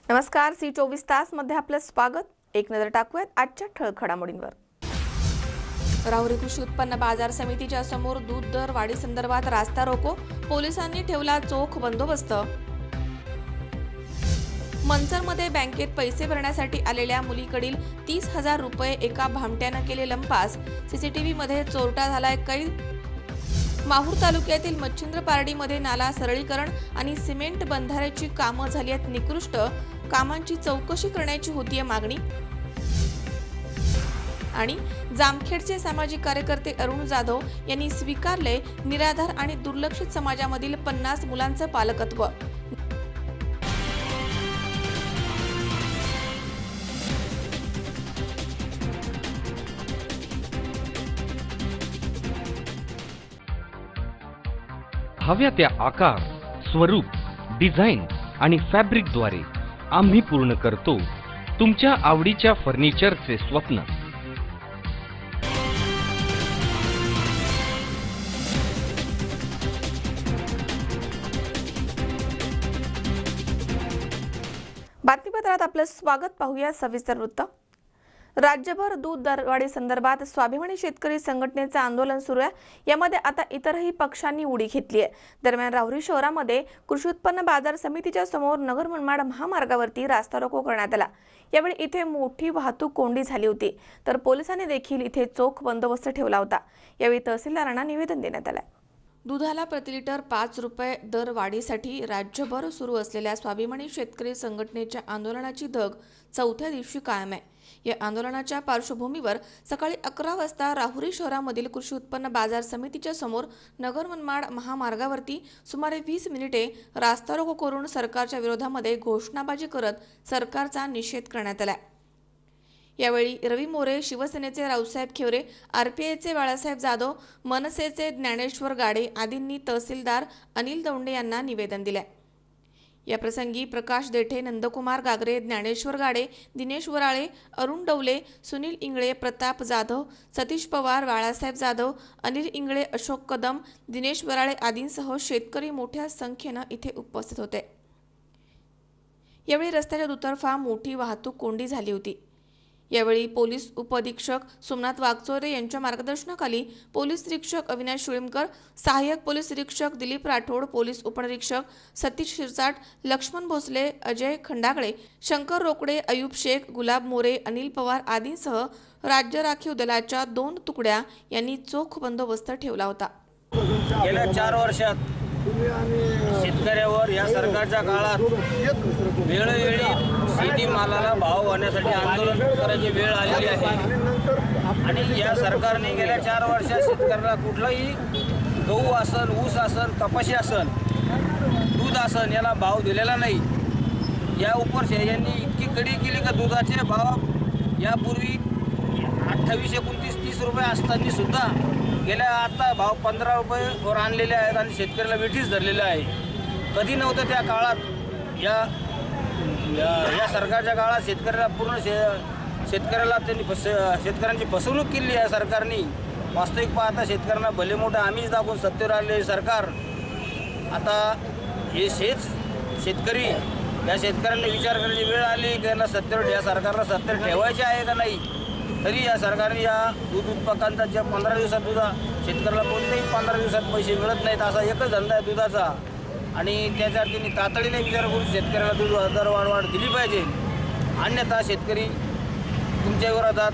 नमस्कार, सी 24 तास मध्ये आपलं स्वागत। एक नजर टाकूयात आजच्या ठळक घडामोडींवर। राहुरी कृषी उत्पन्न बाजार समितीच्या समोर दूध दर वाढी संदर्भात रास्ता रोको, पोलिसांनी ठेवला चोख बंदोबस्त। मनसरमध्ये बँकेत पैसे भरण्यासाठी आलेल्या मुलीकडील 30,000 रुपये एका भामट्यानं केले लंपास, सीसीटीव्ही मध्ये चोरटा झालाय कैद। माहूर तालुक्यातील मच्छिंद्र पारडीमध्ये नाला सरळीकरण आणि सिमेंट बंधाऱ्याची कामं झाली आहेत निकृष्ट, कामांची चौकशी करण्याची होतीये मागणी। आणि जामखेडचे सामाजिक कार्यकर्ते अरुण जाधव यांनी स्वीकारले निराधार आणि दुर्लक्षित समाजामधील 50 मुलांचं पालकत्व। हव्या त्या आकार, स्वरूप, डिझाईन आणि फॅब्रिकद्वारे आम्ही पूर्ण करतो तुमच्या आवडीच्या फर्निचरचे स्वप्न। बातमीपत्रात आपलं स्वागत। पाहूया सविस्तर वृत्त। राज्यभर दूध दरवाढी संदर्भात स्वाभिमानी शेतकरी संघटनेचे आंदोलन सुरू आहे। यामध्ये आता इतरही पक्षांनी उडी घेतली आहे। दरम्यान राहुरी शहरामध्ये कृषी उत्पन्न बाजार समितीच्या समोर नगर मनमाड महामार्गावरती रास्ता रोको करण्यात आला। यावेळी इथे मोठी वाहतूक कोंडी झाली होती, तर पोलिसांनी देखील इथे चोख बंदोबस्त ठेवला होता। यावेळी तहसीलदारांना निवेदन देण्यात आले। दुधाला प्रति लिटर 5 रुपये दर वाढीसाठी राज्यभर सुरू असलेल्या स्वाभिमानी शेतकरी संघटनेच्या आंदोलनाची धग चौथ्या दिवशी कायम आहे। या आंदोलनाच्या पार्श्वभूमीवर सकाळी 11 वाजता राहुरी शहरामधील कृषी उत्पन्न बाजार समितीच्या समोर नगर मनमाड महामार्गावरती सुमारे 20 मिनिटे रास्ता रोको करून सरकारच्या विरोधामध्ये घोषणाबाजी करत सरकारचा निषेध करण्यात आला। यावेळी रवी मोरे, शिवसेनेचे रावसाहेब खेवरे, आरपीआयचे बाळासाहेब जाधव, मनसेचे ज्ञानेश्वर गाडे आदींनी तहसीलदार अनिल दौंडे यांना निवेदन दिले। या प्रसंगी प्रकाश देठे, नंदकुमार गागरे, ज्ञानेश्वर गाडे, दिनेश वराळे, अरुण डवले, सुनील इंगळे, प्रताप जाधव, सतीश पवार, बाळासाहेब जाधव, अनिल इंगळे, अशोक कदम, दिनेश वराळे आदींसह शेतकरी मोठ्या संख्येने इथे उपस्थित होते। यावेळी रस्त्याच्या दुतर्फा मोठी वाहतूक कोंडी झाली होती। यावेळी पोलीस उपअधीक्षक सोमनाथ वागचोरे यांच्या मार्गदर्शनाखाली पोलीस निरीक्षक अविनाश शुळीमकर, सहाय्यक पोलीस निरीक्षक दिलीप राठोड, पोलीस उपनिरीक्षक सतीश शिरसाट, लक्ष्मण भोसले, अजय खंडागळे, शंकर रोकडे, अयूब शेख, गुलाब मोरे, अनिल पवार आदींसह राज्य राखीव दलाच्या 2 तुकड्या यांनी चोख बंदोबस्त ठेवला होता। गेल्या 4 वर्षात शेतकऱ्यावर या सरकारच्या काळात वेळोवेळी शेती मालाला भाव होण्यासाठी आंदोलन करायची वेळ आलेली आहे। आणि या सरकारने गेल्या 4 वर्षात शेतकऱ्याला कुठलाही गहू असन, ऊस असन, कपाशी असन, दूध असन याला भाव दिलेला नाही। या यांनी इतकी कडी केली का दुधाचे भाव यापूर्वी 28, 29, 30 रुपये असताना सुद्धा गेल्या आता भाव 15 रुपयेवर आणलेले आहेत आणि शेतकऱ्याला वेठीस धरलेलं आहे। कधी नव्हतं त्या काळात। या सरकारच्या काळात शेतकऱ्याला पूर्ण शेतकऱ्याला त्यांनी शेतकऱ्यांची फसवणूक केली आहे सरकारने। वास्तविक पाहता शेतकऱ्यांना भले मोठं आम्हीच दाखवून सत्तेवर आलेले सरकार आता हे शेतकरी या शेतकऱ्यांना विचार करण्याची वेळ आली की यांना या सरकारला सत्तेवर ठेवायचे आहे का नाही। तरी या सरकारने या दूध उत्पादकांचा ज्या 15 दिवसात शेतकऱ्याला कोणतेही 15 दिवसात पैसे मिळत नाहीत असा एकच धंदा आहे दुधाचा। आणि त्याच्यावर त्यांनी तातडीने विचार करून शेतकऱ्याला दूध दरवाढ दिली पाहिजे, अन्यथा शेतकरी तुमच्या विरोधात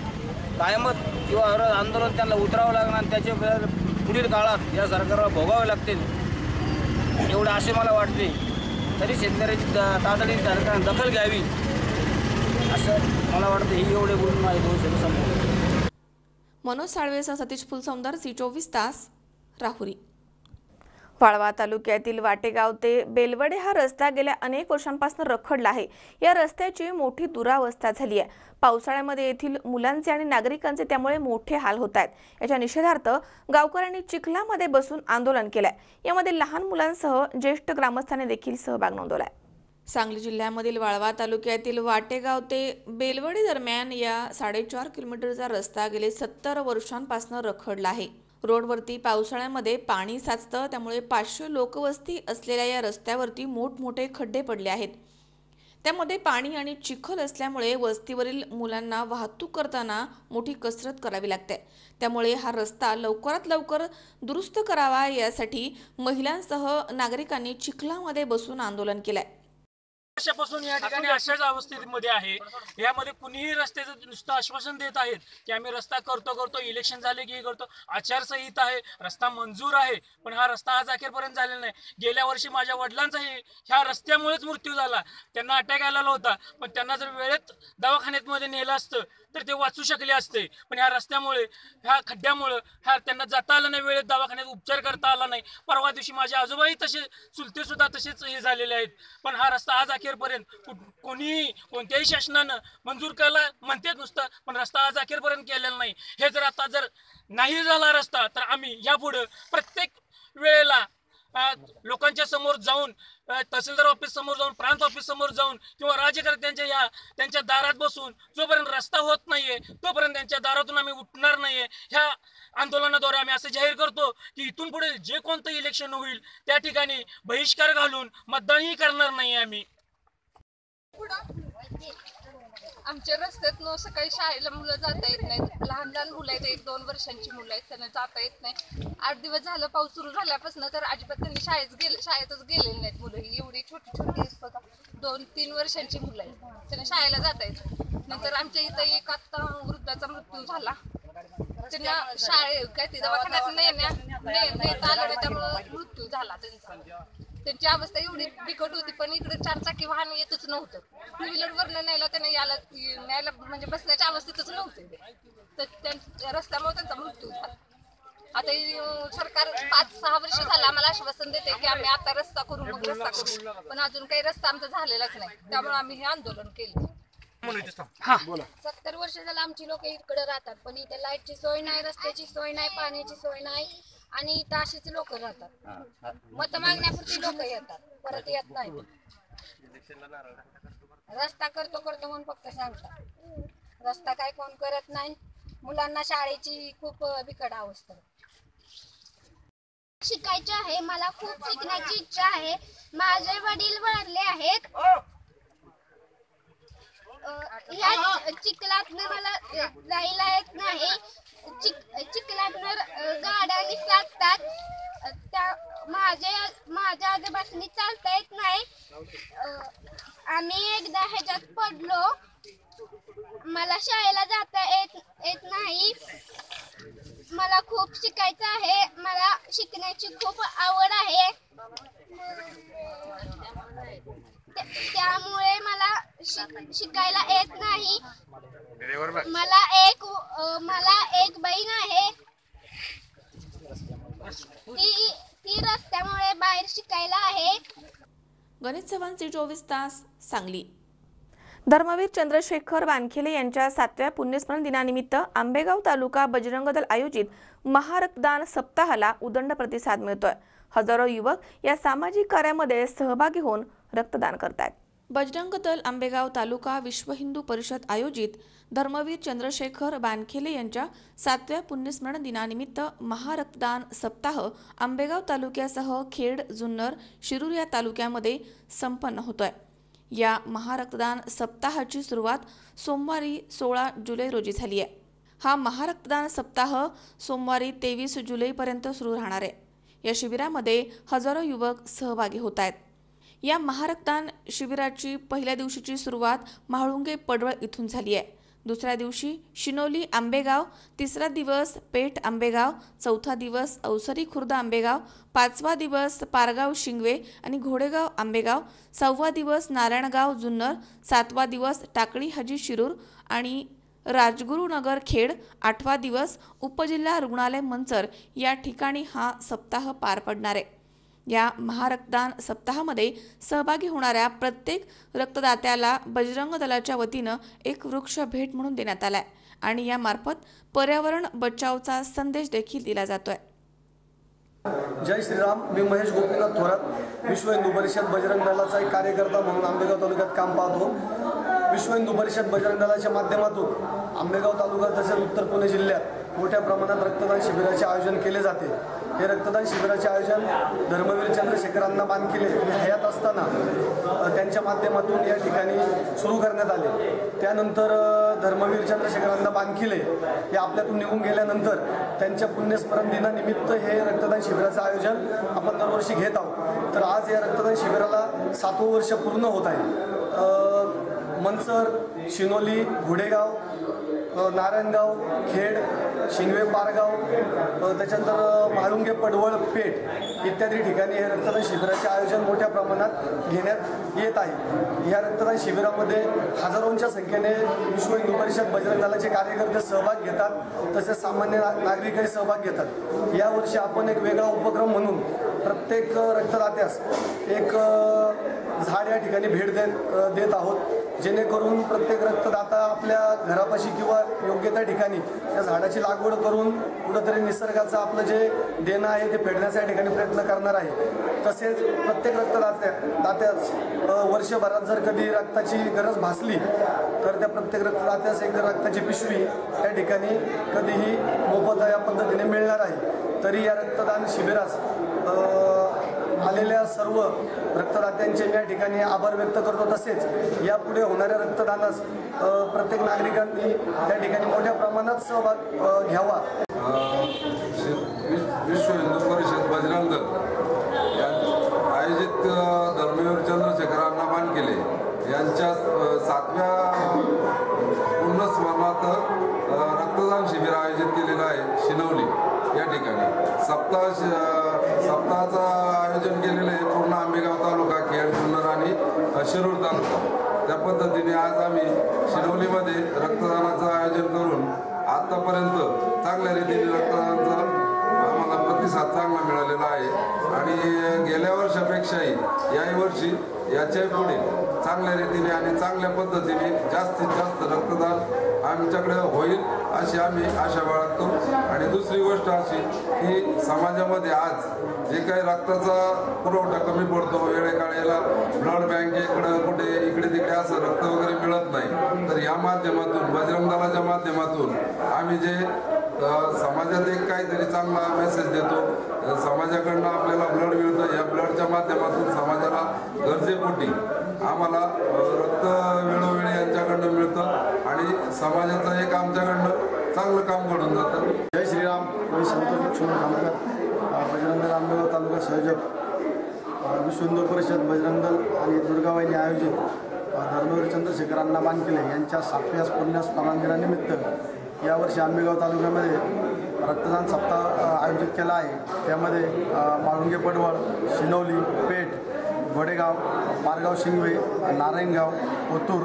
कायमच किंवा आंदोलन त्यांना उतरावं लागणार आणि त्याचे पुढील काळात या सरकारला भोगावे लागतील एवढं असे मला वाटते। तरी शेतकऱ्याची तातडीने सरकारने दखल घ्यावी असं मला वाटतं। ही एवढे बोलून माझे 2 शब्द संपवतो। मनोज साळवेसह सतीश फुलसौंदर, सी 24 तास, राहुरी। वाळवा तालुक्यातील वाटेगाव ते बेलवडे हा रस्ता गेल्या अनेक वर्षांपासून रखडला आहे। या रस्त्याची मोठी दुरावस्था झाली आहे। पावसाळ्यामध्ये येथील मुलांचे आणि नागरिकांचे त्यामुळे मोठे हाल होत आहेत। याच्या निषेधार्थ गावकऱ्यांनी चिखलामध्ये बसून आंदोलन केलंय। यामध्ये लहान मुलांसह ज्येष्ठ ग्रामस्थांनी देखील सहभाग नोंदवलाय। सांगली जिल्ह्यामधील वाळवा तालुक्यातील वाटेगाव ते बेलवडे दरम्यान या 4.5 किलोमीटरचा रस्ता गेले 70 वर्षांपासून रखडला आहे। रोडवरती पावसाळ्यामध्ये पाणी साचतं, त्यामुळे 500 लोकवस्ती असलेल्या या रस्त्यावरती मोठमोठे खड्डे पडले आहेत। त्यामध्ये पाणी आणि चिखल असल्यामुळे वस्तीवरील मुलांना वाहतूक करताना मोठी कसरत करावी लागते। त्यामुळे हा रस्ता लवकरात लवकर दुरुस्त करावा यासाठी महिलांसह नागरिकांनी चिखलामध्ये बसून आंदोलन केलंय। वर्षापासून या ठिकाणी अशाच अवस्थेमध्ये आहे। यामध्ये कुणीही रस्त्याचं नुसतं आश्वासन देत आहेत की आम्ही रस्ता करतो, इलेक्शन झाले की करतो, आचारसंहिता आहे, रस्ता मंजूर आहे, पण हा रस्ता आज अखेरपर्यंत झालेला नाही। गेल्या वर्षी माझ्या वडिलांचाही ह्या रस्त्यामुळेच मृत्यू झाला। त्यांना अटॅक आलेला होता, पण त्यांना जर वेळेत दवाखान्यात मध्ये नेलं असतं तर ते वाचू शकले असते, पण ह्या रस्त्यामुळे, ह्या खड्ड्यामुळे त्यांना जाता आलं नाही, वेळेत दवाखान्यात उपचार करता आला नाही। परवा दिवशी माझे आजोबाही तसे, चुलते सुद्धा तसेच हे झालेले आहेत। पण हा रस्ता आज अखेरपर्यंत कोणीही कोणत्याही शासनानं मंजूर केला म्हणतात नुसतं, पण रस्ता आज अखेरपर्यंत केलेला नाही। हे जर आता जर नाही झाला रस्ता तर आम्ही यापुढे प्रत्येक वेळेला लोकांच्या समोर जाऊन, तहसीलदार ऑफिस समोर जाऊन, प्रांत ऑफिस समोर जाऊन किंवा राज्यकर्त्यांच्या त्यांच्या दारात बसून जोपर्यंत रस्ता होत नाहीये तोपर्यंत त्यांच्या दारातून आम्ही उठणार नाहीये। ह्या आंदोलनाद्वारे आम्ही असं जाहीर करतो की इथून पुढे जे कोणतं इलेक्शन होईल त्या ठिकाणी बहिष्कार घालून मतदानही करणार नाही आम्ही। आमच्या रस्त्यातनं सकाळी शाळेला मुलं जाता येत नाहीत। लहान लहान मुलं आहेत, 1-2 वर्षांची मुलं आहेत, त्यांना जाता येत नाही। 8 दिवस झालं पाऊस सुरू झाल्यापासून तर अजिबात त्यांनी शाळेतच गेलेले नाहीत मुलं। ही एवढी छोटी बघा, 2-3 वर्षांची मुलं आहेत, त्यांना शाळेला जाता येत। नंतर आमच्या इथं एक आत्ता वृद्धाचा मृत्यू झाला, त्यांना काय ते दवाखान्यात नेता आलं नाही, त्यामुळे मृत्यू झाला त्यांचा। त्यांची अवस्था एवढी बिकट होती, पण इकडे 4 चाकी वाहन येतच नव्हतं। 2 व्हीलरवरनं न्यायला न्यायला म्हणजे बसण्याच्या अवस्थेतच नव्हते, तर रस्त्यामुळे त्यांचा मृत्यू झाला। आता सरकार 5-6 वर्ष झालं आम्हाला आश्वासन देते की आम्ही आता रस्ता करू, मग रस्ता करू, पण अजून काही रस्ता आमचा झालेलाच नाही। त्यामुळे आम्ही हे आंदोलन केले। 70 वर्ष झालं आमची लोक इकडे राहतात, पण इथे लाईटची सोय नाही, रस्त्याची सोय नाही, पाण्याची सोय नाही, आणि इथं अशीच लोक राहतात। मत मागण्यापुरती लोक येतात, परत येत नाही। रस्ता करतो म्हणून फक्त सांगतात, रस्ता काय कोण करत नाही। मुलांना शाळेची खूप बिकट अवस्था। शिकायचे आहे, मला खूप शिकण्याची इच्छा आहे। माझे वडील वारले आहेत, या चिखलातनं मला जायला येत नाही। चिखलातनं गाड्या निसटतात, माझ्या आजोबांनी चालता येत नाही। आम्ही एकदा ह्याच्यात पडलो, मला शाळेला जाता येत नाही। मला खूप शिकायचं आहे, मला शिकण्याची खूप आवड आहे, त्यामुळे मला शिकायला येत नाही। मला एक बहीण आहे, ती रस्त्यामुळे बाहेर शिकायला आहे। गणेश चव्हाण, 24 तास, सांगली। धर्मवीर चंद्रशेखर वानखेले यांच्या 7व्या पुण्यस्मरण दिनानिमित्त आंबेगाव तालुका बजरंग दल आयोजित महारक्तदान सप्ताहाला उदंड प्रतिसाद मिळतोय। हजारो युवक या सामाजिक कार्यामध्ये सहभागी होऊन रक्तदान करतात। बजरंग दल आंबेगाव तालुका विश्व हिंदू परिषद आयोजित धर्मवीर चंद्रशेखर वानखेले यांच्या 7व्या पुण्यस्मरण दिनानिमित्त महारक्तदान सप्ताह आंबेगाव तालुक्यासह खेड, जुन्नर, शिरूर या तालुक्यामध्ये संपन्न होतोय। या महारक्तदान सप्ताहाची सुरुवात सोमवारी 16 जुलै रोजी झाली आहे। हा महारक्तदान सप्ताह सोमवारी 23 जुलैपर्यंत सुरू राहणार आहे। या शिबिरामध्ये हजारो युवक सहभागी होत आहेत। या महारक्तदान शिबिराची पहिल्या दिवशीची सुरुवात म्हाळुंगे पडवळ इथून झाली आहे। दुसऱ्या दिवशी शिनोली आंबेगाव, तिसरा दिवस पेठ आंबेगाव, चौथा दिवस अवसरी खुर्द आंबेगाव, 5वा दिवस पारगाव शिंगवे आणि घोडेगाव आंबेगाव, 6वा दिवस नारायणगाव जुन्नर, 7वा दिवस टाकळी हजी शिरूर आणि राजगुरुनगर खेड, 8वा दिवस उपजिल्हा रुग्णालय मंचर या ठिकाणी हा सप्ताह पार पडणार आहे। या महारक्तदान सप्ताहामध्ये सहभागी होणाऱ्या प्रत्येक रक्तदात्याला बजरंग दलाच्या वतीनं एक वृक्ष भेट म्हणून देण्यात आलाय आणि यामार्फत पर्यावरण बचावचा संदेश देखील दिला जातोय। जय श्रीराम। मी महेश गोपीनाथ थोरात, विश्व हिंदू परिषद बजरंग दलाचा एक कार्यकर्ता म्हणून आंबेगाव तालुक्यात काम पाहतो। विश्व हिंदू परिषद बजरंग दलाच्या माध्यमातून आंबेगाव तालुका तसेच उत्तर पुणे जिल्ह्यात मोठ्या प्रमाणात रक्तदान शिबिराचे आयोजन केले जाते। हे रक्तदान शिबिराचे आयोजन धर्मवीर चंद्रशेखर अण्णा बानखिले हे हयात असताना त्यांच्या माध्यमातून या ठिकाणी सुरू करण्यात आले. त्यानंतर धर्मवीर चंद्रशेखर अण्णा बानखिले हे आपल्यातून निघून गेल्यानंतर त्यांच्या पुण्यस्मरण दिनानिमित्त हे रक्तदान शिबिराचं आयोजन आपण दरवर्षी घेत आहोत. तर आज या रक्तदान शिबिराला 7वं वर्ष पूर्ण होत आहे. मनसर, शिनोली, घोडेगाव, नारायणगाव, खेड, शिंगवे, पारगाव, त्याच्यानंतर म्हाळुंगे, पडवळ, पेठ इत्यादी ठिकाणी हे रक्तदान शिबिराचे आयोजन मोठ्या प्रमाणात घेण्यात येत आहे. या रक्तदान शिबिरामध्ये हजारोंच्या संख्येने विश्व हिंदू परिषद बजरंग दलाचे कार्यकर्ते सहभाग घेतात, तसेच सामान्य नागरिकही सहभाग घेतात. यावर्षी आपण एक वेगळा उपक्रम म्हणून प्रत्येक रक्तदात्यास एक झाड या ठिकाणी भेट देत आहोत, जेणेकरून प्रत्येक रक्तदाता आपल्या घरापाशी किंवा योग्य त्या ठिकाणी त्या झाडाची लागवड करून कुठंतरी निसर्गाचं आपलं जे देणं आहे ते फेडण्याचा या ठिकाणी प्रयत्न करणार आहे. तसेच प्रत्येक रक्तदात्यास वर्षभरात जर कधी रक्ताची गरज भासली तर त्या प्रत्येक रक्तदात्यास एक रक्ताची पिशवी या ठिकाणी कधीही मोफत या पद्धतीने मिळणार आहे. तरी या रक्तदान शिबिरास आलेल्या सर्व रक्तदात्यांचे मी या ठिकाणी आभार व्यक्त करतो. तसेच यापुढे होणाऱ्या रक्तदानास प्रत्येक नागरिकांनी त्या ठिकाणी मोठ्या प्रमाणात सहभाग घ्यावा. विश्व हिंदू परिषद बजरंग दल आयोजित धर्मवीर चंद्रशेखर अण्णा बानखिले यांच्या 7व्या पुण्यस्मरणार्थ रक्तदान शिबिर आयोजित केलेलं आहे शिनवली या ठिकाणी. सप्ताहाचं आयोजन केलेलं आहे पूर्ण आंबेगाव तालुका, खेड, जुन्नर आणि शिरूर तालुका. त्या पद्धतीने आज आम्ही शिनवलीमध्ये रक्तदानाचं आयोजन करून आत्तापर्यंत चांगल्या रीतीने रक्तदानाचं आम्हाला प्रतिसाद चांगला मिळालेला आहे. आणि गेल्या वर्षापेक्षाही याही वर्षी याच्याही पुढे चांगल्या रीतीने आणि चांगल्या पद्धतीने जास्तीत जास्त रक्तदान आमच्याकडे होईल अशी आम्ही आशा बाळगतो. आणि दुसरी गोष्ट अशी की समाजामध्ये आज जे काही रक्ताचा पुरवठा कमी पडतो, वेळेकाळेला ब्लड बँकेकडं कुठे इकडे तिकडे असं रक्त वगैरे मिळत नाही, तर या माध्यमातून बजरंग दलाच्या माध्यमातून आम्ही जे समाजात एक काहीतरी चांगला मेसेज देतो, समाजाकडनं आपल्याला ब्लड मिळतं, या ब्लडच्या माध्यमातून समाजाला गरजेपोटी आम्हाला रक्त वेळोवेळी यांच्याकडनं मिळतं आणि समाजाचं एक आमच्याकडनं चांगलं काम घडून जातं. जय श्रीराम. मी संतोष लक्ष्मण कामकर, बजरंग दल आंबेगाव तालुका संयोजक, विश्व हिंदू परिषद बजरंग दल आणि दुर्गाबाईंनी आयोजित धर्मवीर चंद्रशेखर अण्णा बानखिले यांच्या 7व्या पुण्यस्मरण दिनानिमित्त यावर्षी आंबेगाव तालुक्यामध्ये रक्तदान सप्ताह आयोजित केला आहे. त्यामध्ये म्हाळुंगे, पडवळ, शिनवली, पेठ, घोडेगाव, पारगाव, शिंगवे, नारायणगाव, ओतूर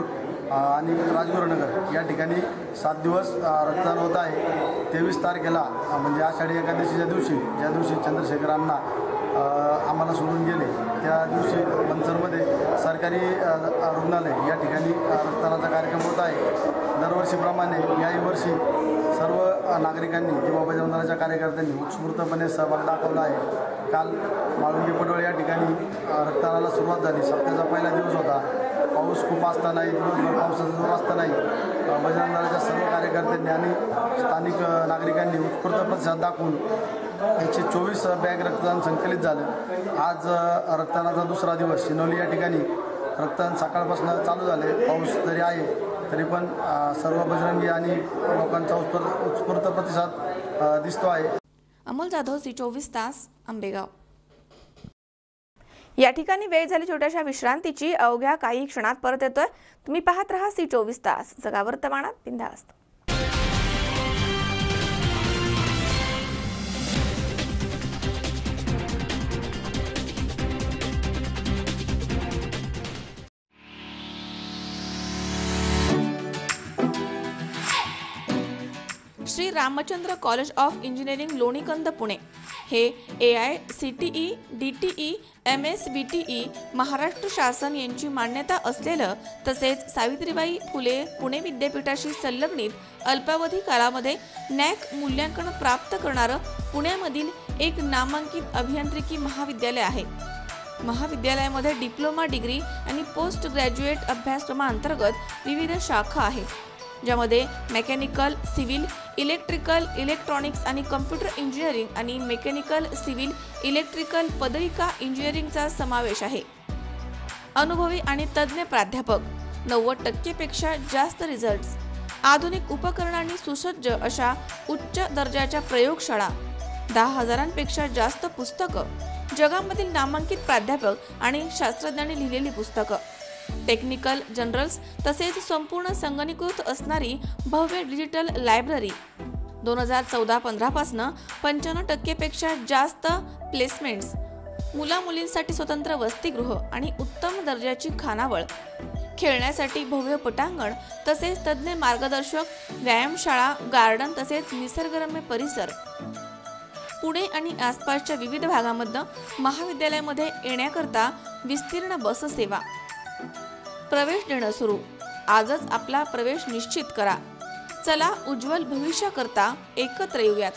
आणि राजगुरुनगर या ठिकाणी 7 दिवस रक्तदान होत आहे. 23 तारखेला म्हणजे आषाढी एकादशीच्या दिवशी, ज्या दिवशी चंद्रशेखर अण्णा आम्हाला सोडून गेले, त्या दिवशी मनसरमध्ये सरकारी रुग्णालय या ठिकाणी रक्तदानाचा कार्यक्रम होत आहे. दरवर्षीप्रमाणे याही वर्षी सर्व नागरिकांनी किंवा बजरंग दलाच्या कार्यकर्त्यांनी उत्स्फूर्तपणे सहभाग दाखवला आहे. काल म्हाळुंगे, पडवळ या ठिकाणी रक्तदानाला सुरुवात झाली. सप्ताहाचा पहिला दिवस होता. पाऊस खूप असतानाही, दिवसभर पावसाचा जोर असतानाही बजरंग दलाच्या सर्व कार्यकर्त्यांनी आणि स्थानिक नागरिकांनी उत्स्फूर्त प्रतिसाद दाखवून 124 बॅग रक्तदान संकलित झालं. आज रक्तदानाचा दुसरा दिवस. शिनोली या ठिकाणी रक्तदान सकाळपासून चालू झाले. पाऊस जरी आहे तरी पण सर्व बजरंगी आणि लोकांचा उत्स्फूर्त प्रतिसाद दिसतो आहे. अमोल जाधव, C24 तास, आंबेगाव. या ठिकाणी वेळ झाली छोट्याशा विश्रांतीची. अवघ्या काही क्षणात परत येतोय. तुम्ही पाहत रहा C24 तास, जगा वर्तमानात बिनधास्त. Shri Ramchandra college of engineering Lonikand Pune हे AICTE DTE MSBTE महाराष्ट्र शासन यांची मान्यता असलेलं तसेच सावित्रीबाई फुले पुणे विद्यापीठाशी संलग्नित अल्पावधी काळामध्ये NAC मूल्यांकन प्राप्त करणारं पुण्यामधील एक नामांकित अभियांत्रिकी महाविद्यालय आहे. महाविद्यालयामध्ये डिप्लोमा डिग्री आणि पोस्ट ग्रॅज्युएट अभ्यासक्रमांतर्गत विविध शाखा आहेत, ज्यामध्ये मेकॅनिकल, सिव्हिल, इलेक्ट्रिकल, इलेक्ट्रॉनिक्स आणि कम्प्युटर इंजिनिअरिंग आणि मेकॅनिकल, सिव्हिल, इलेक्ट्रिकल पदविका इंजिनिअरिंगचा समावेश आहे. अनुभवी आणि तज्ज्ञ प्राध्यापक, 90% पेक्षा जास्त रिझल्ट्स, आधुनिक उपकरणांनी सुसज्ज अशा उच्च दर्जाच्या प्रयोगशाळा, 10,000पेक्षा जास्त पुस्तकं, जगामधील नामांकित प्राध्यापक आणि शास्त्रज्ञांनी लिहिलेली पुस्तकं, टेक्निकल जर्नल्स तसेच संपूर्ण संगणकीकृत असणारी भव्य डिजिटल लायब्ररी, 2014-15 पासून 95% पेक्षा जास्त प्लेसमेंट्स, मुला-मुलींसाठी स्वतंत्र वसतिगृह आणि उत्तम दर्जाची खानावळ, खेळण्यासाठी भव्य पटांगण तसेच तज्ज्ञ मार्गदर्शक, व्यायामशाळा, गार्डन तसेच निसर्गरम्य परिसर. पुणे आणि आसपासच्या विविध भागांमधून महाविद्यालयामध्ये येण्याकरता विस्तीर्ण बस सेवा. प्रवेश देणं सुरू. आजच आपला प्रवेश निश्चित करा. चला उज्ज्वल भविष्याकरता एकत्र येऊयात.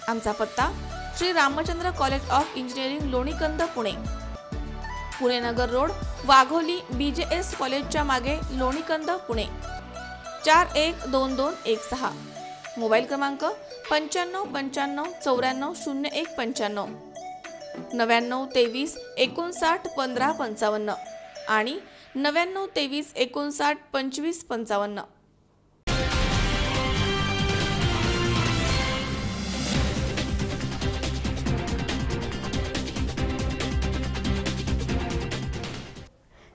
आमचा पत्ता Shri Ramchandra college of engineering, Lonikand, Pune. Pune Nagar road, Wagholi, BJS कॉलेजच्या मागे, लोणीकंद, पुणे. 412216. मोबाईल क्रमांक 9595940195, 9923591555 आणि 9923592555.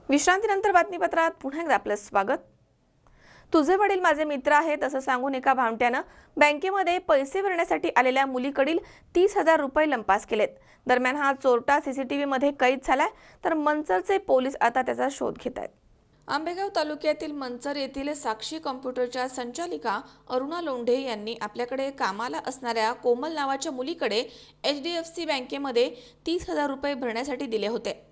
विश्रांतीनंतर बातमीपत्रात पुन्हा एकदा आपलं स्वागत. तुझे वडील माझे मित्र आहेत असं सांगून एका भामट्यानं बँकेमध्ये पैसे भरण्यासाठी आलेल्या मुलीकडील 30,000 रुपये लंपास केलेत. दरम्यान हा चोरटा CCTV मध्ये कैद झालाय, तर मंचरचे पोलीस आता त्याचा शोध घेत आहेत. आंबेगाव तालुक्यातील मंचर येथील साक्षी कॉम्प्युटरच्या संचालिका अरुणा लोंढे यांनी आपल्याकडे कामाला असणाऱ्या कोमल नावाच्या मुलीकडे HDFC बँकेमध्ये 30,000 रुपये भरण्यासाठी दिले होते.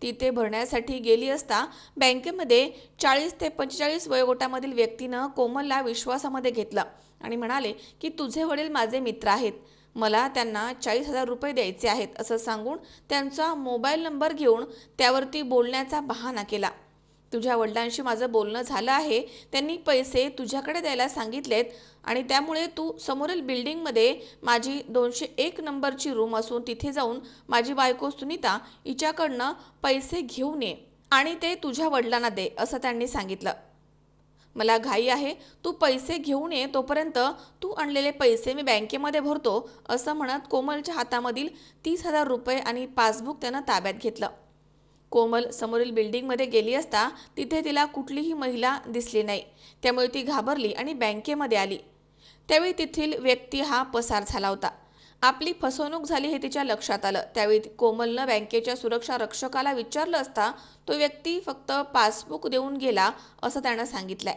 ती ते भरण्यासाठी गेली असता बँकेमध्ये 40 ते 45 वयोगटामधील व्यक्तीनं कोमलला विश्वासामध्ये घेतलं आणि म्हणाले की तुझे वडील माझे मित्र आहेत, मला त्यांना 40,000 रुपये द्यायचे आहेत असं सांगून त्यांचा मोबाईल नंबर घेऊन त्यावरती बोलण्याचा बहाणा केला. तुझ्या वडिलांशी माझं बोलणं झालं आहे, त्यांनी पैसे तुझ्याकडे द्यायला सांगितलेत आणि त्यामुळे तू समोरील बिल्डिंगमध्ये माझी 201 नंबरची रूम असून तिथे जाऊन माझी बायको सुनीता हिच्याकडनं पैसे घेऊन ये आणि ते तुझ्या वडिलांना दे असं त्यांनी सांगितलं. मला घाई आहे, तू पैसे घेऊन ये, तोपर्यंत तू आणलेले पैसे मी बँकेमध्ये भरतो असं म्हणत कोमलच्या हातामधील 30,000 रुपये आणि पासबुक त्यानं ताब्यात घेतलं. कोमल समोरील बिल्डिंगमध्ये गेली असता तिथे तिला कुठलीही महिला दिसली नाही, त्यामुळे ती घाबरली आणि बँकेमध्ये आली. त्यावेळी तेथील व्यक्ती हा पसार झाला होता. आपली फसवणूक झाली हे तिच्या लक्षात आलं. त्यावेळी कोमलनं बँकेच्या सुरक्षा रक्षकाला विचारलं असता तो व्यक्ती फक्त पासबुक देऊन गेला असं त्यानं सांगितलंय.